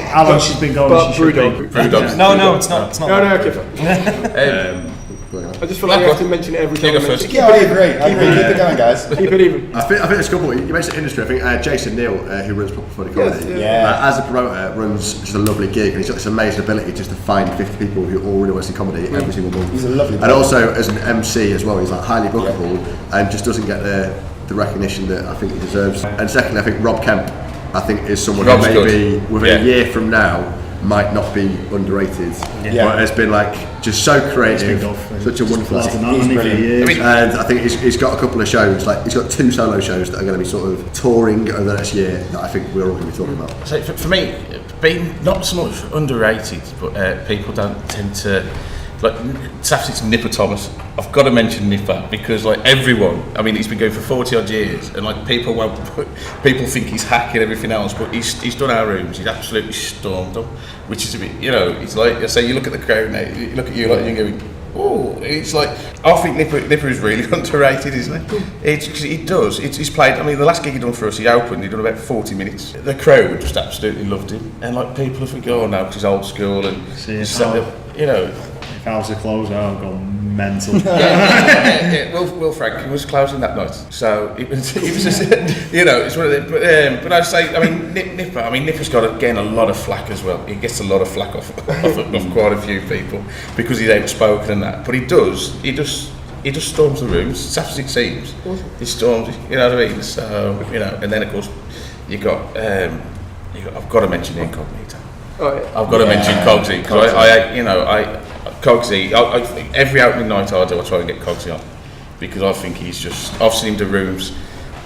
how long she's been going, But she should be. Brewdog. No, it's not. It's not. No, okay. I just feel like you have to mention it every time. Yeah, I agree. Keep it going, guys. Keep it even. I think there's a couple. You mentioned industry. I think Jason Neal, who runs Proper Funny Comedy, Yeah. as a promoter, runs just a lovely gig, and he's got this amazing ability just to find 50 people who all really want to see comedy every single month. He's a lovely And also as an MC as well, he's like highly bookable and just doesn't get the recognition that I think he deserves. And secondly, I think Rob Kemp, I think is someone Rob's who maybe within a year from now might not be underrated, but has been like just so creative, such a wonderful He's brilliant. and I think he's got a couple of shows, like he's got 2 solo shows that are going to be sort of touring over the next year that I think we're all going to be talking about. So for me, being not so much underrated, but people don't tend to like. It's Nipper Thomas. I've got to mention Nipper because like everyone, I mean, he's been going for 40 odd years, and like people think he's hacking everything else, but he's done our rooms. He's absolutely stormed them, which is a bit, it's like I say, you look at the crowd now, you look at you like you're going, oh, it's like I think Nipper is really underrated, isn't he? He does. He's played. I mean, the last gig he done for us, he opened. He done about 40 minutes. The crowd just absolutely loved him, and like people think, oh no, because he's old school and If I was a closer, I'd go mental. Will Frank was closing that night, so it was just, it's one of them. But I say, I mean, Nipper's got again a lot of flack as well. He gets a lot of flack off quite a few people because he's outspoken and that. But he just storms the rooms. It's as it seems. He storms, you know what I mean. So and then of course you got I've got to mention the Incognito. Oh, yeah. I've got to mention Cogsy because Cogsy, every opening night I do, I try and get Cogsy on because I think I've seen him do rooms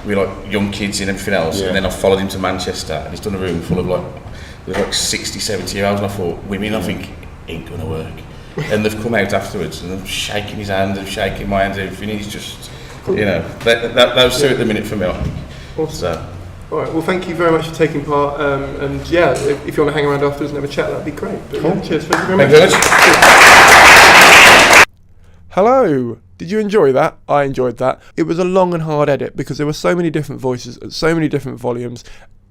with like young kids and everything else, and then I've followed him to Manchester and he's done a room full of like 60, 70 year olds, and I thought, women, I think ain't gonna work. And they've come out afterwards and I'm shaking his hand and shaking my hand and everything. He's just, those two at the minute for me, I think. Awesome. So. All right, well, thank you very much for taking part, and if you want to hang around afterwards and have a chat, that'd be great. But, cheers, thank you very much. Hello. Did you enjoy that? I enjoyed that. It was a long and hard edit because there were so many different voices at so many different volumes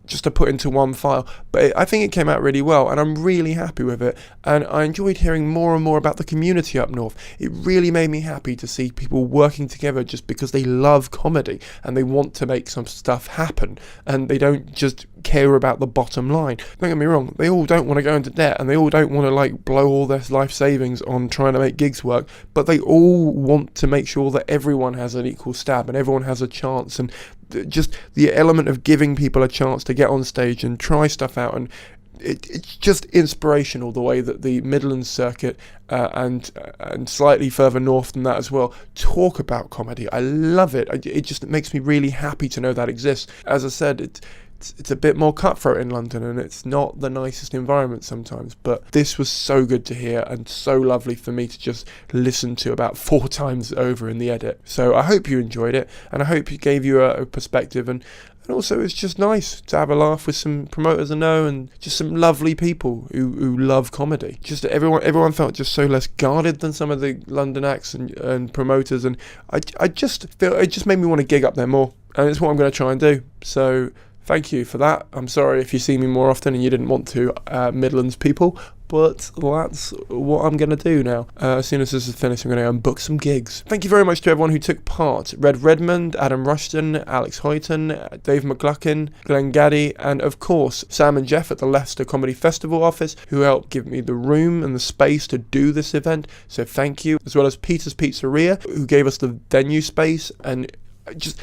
just to put into one file, but I think it came out really well and I'm really happy with it, and I enjoyed hearing more and more about the community up north. It really made me happy to see people working together just because they love comedy and they want to make some stuff happen and they don't just care about the bottom line. Don't get me wrong, they all don't want to go into debt and they all don't want to like blow all their life savings on trying to make gigs work, but they all want to make sure that everyone has an equal stab and everyone has a chance, and just the element of giving people a chance to get on stage and try stuff out, and it's just inspirational the way that the Midlands circuit and slightly further north than that as well talk about comedy. I love it. It just makes me really happy to know that exists. As I said, it's a bit more cutthroat in London and it's not the nicest environment sometimes, but this was so good to hear and so lovely for me to just listen to about 4 times over in the edit. So I hope you enjoyed it and I hope it gave you a perspective, and also it's just nice to have a laugh with some promoters I know and just some lovely people who love comedy. Just everyone felt just so less guarded than some of the London acts and promoters, and I just feel it just made me want to gig up there more, and it's what I'm going to try and do. So Thank you for that. I'm sorry if you see me more often and you didn't want to, Midlands people, but that's what I'm going to do now. As soon as this is finished, I'm going to go and book some gigs. Thank you very much to everyone who took part. Redmond, Adam Rushton, Alex Hylton, Dave McGuckin, Glen, Gandy, and of course Sam and Jeff at the Leicester Comedy Festival office, who helped give me the room and the space to do this event. So thank you. As well as Peter's Pizzeria, who gave us the venue space, and just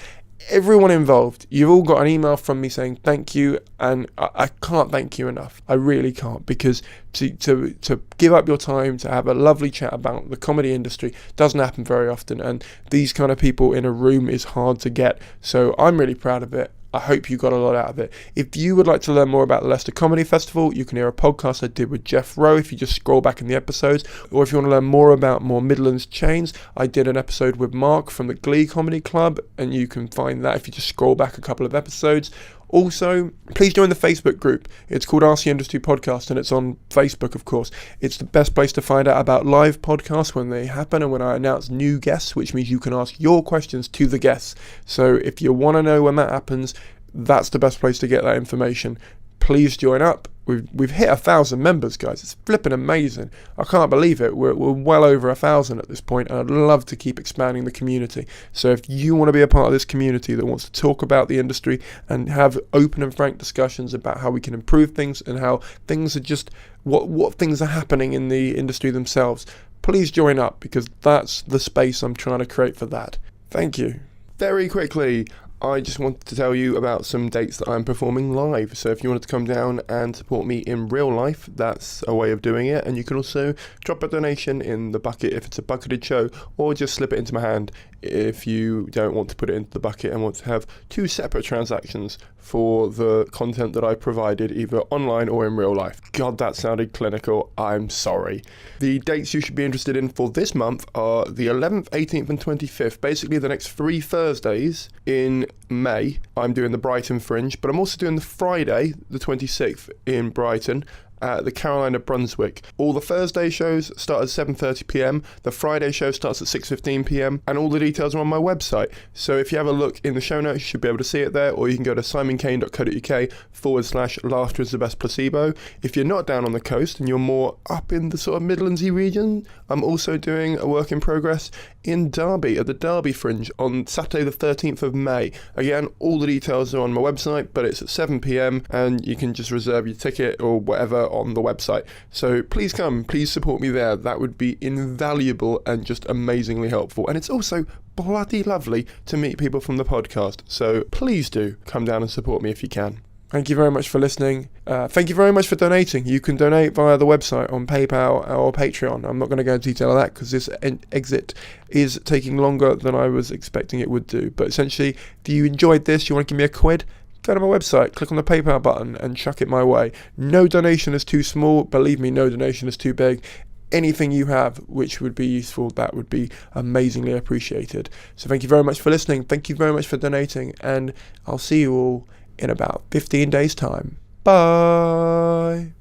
everyone involved. You've all got an email from me saying thank you, and I can't thank you enough. I really can't, because to give up your time to have a lovely chat about the comedy industry doesn't happen very often, and these kind of people in a room is hard to get. So I'm really proud of it. I hope you got a lot out of it. If you would like to learn more about the Leicester Comedy Festival, you can hear a podcast I did with Jeff Rowe if you just scroll back in the episodes. Or if you want to learn more about more Midlands chains, I did an episode with Mark from the Glee Comedy Club, and you can find that if you just scroll back a couple of episodes. Also, please join the Facebook group. It's called Ask the Industry Podcast, and it's on Facebook, of course. It's the best place to find out about live podcasts when they happen and when I announce new guests, which means you can ask your questions to the guests. So if you want to know when that happens, that's the best place to get that information. Please join up. We've hit 1,000 members, guys. It's flipping amazing. I can't believe it. We're well over 1,000 at this point, and I'd love to keep expanding the community. So if you want to be a part of this community that wants to talk about the industry and have open and frank discussions about how we can improve things and how things are just what things are happening in the industry themselves, please join up, because that's the space I'm trying to create for that. Thank you. Very quickly, I just wanted to tell you about some dates that I'm performing live. So if you wanted to come down and support me in real life, that's a way of doing it. And you can also drop a donation in the bucket if it's a bucketed show, or just slip it into my hand if you don't want to put it into the bucket and want to have two separate transactions for the content that I provided, either online or in real life. God, that sounded clinical. I'm sorry. The dates you should be interested in for this month are the 11th, 18th and 25th, basically the next 3 Thursdays in May. I'm doing the Brighton Fringe, but I'm also doing the Friday, the 26th in Brighton, at the Carolina Brunswick. All the Thursday shows start at 7:30pm, the Friday show starts at 6:15pm, and all the details are on my website. So if you have a look in the show notes, you should be able to see it there, or you can go to simoncaine.co.uk/laughter is the best placebo. If you're not down on the coast and you're more up in the sort of Midlandsy region, I'm also doing a work in progress in Derby at the Derby Fringe on Saturday the 13th of May. Again, all the details are on my website, but it's at 7pm, and you can just reserve your ticket or whatever on the website. So please come, please support me there. That would be invaluable and just amazingly helpful. And it's also bloody lovely to meet people from the podcast. So please do come down and support me if you can. Thank you very much for listening. Thank you very much for donating. You can donate via the website on PayPal or Patreon. I'm not going to go into detail of that because this exit is taking longer than I was expecting it would do. But essentially, if you enjoyed this, you want to give me a quid, go to my website, click on the PayPal button and chuck it my way. No donation is too small. Believe me, no donation is too big. Anything you have which would be useful, that would be amazingly appreciated. So thank you very much for listening. Thank you very much for donating. And I'll see you all in about 15 days' time. Bye.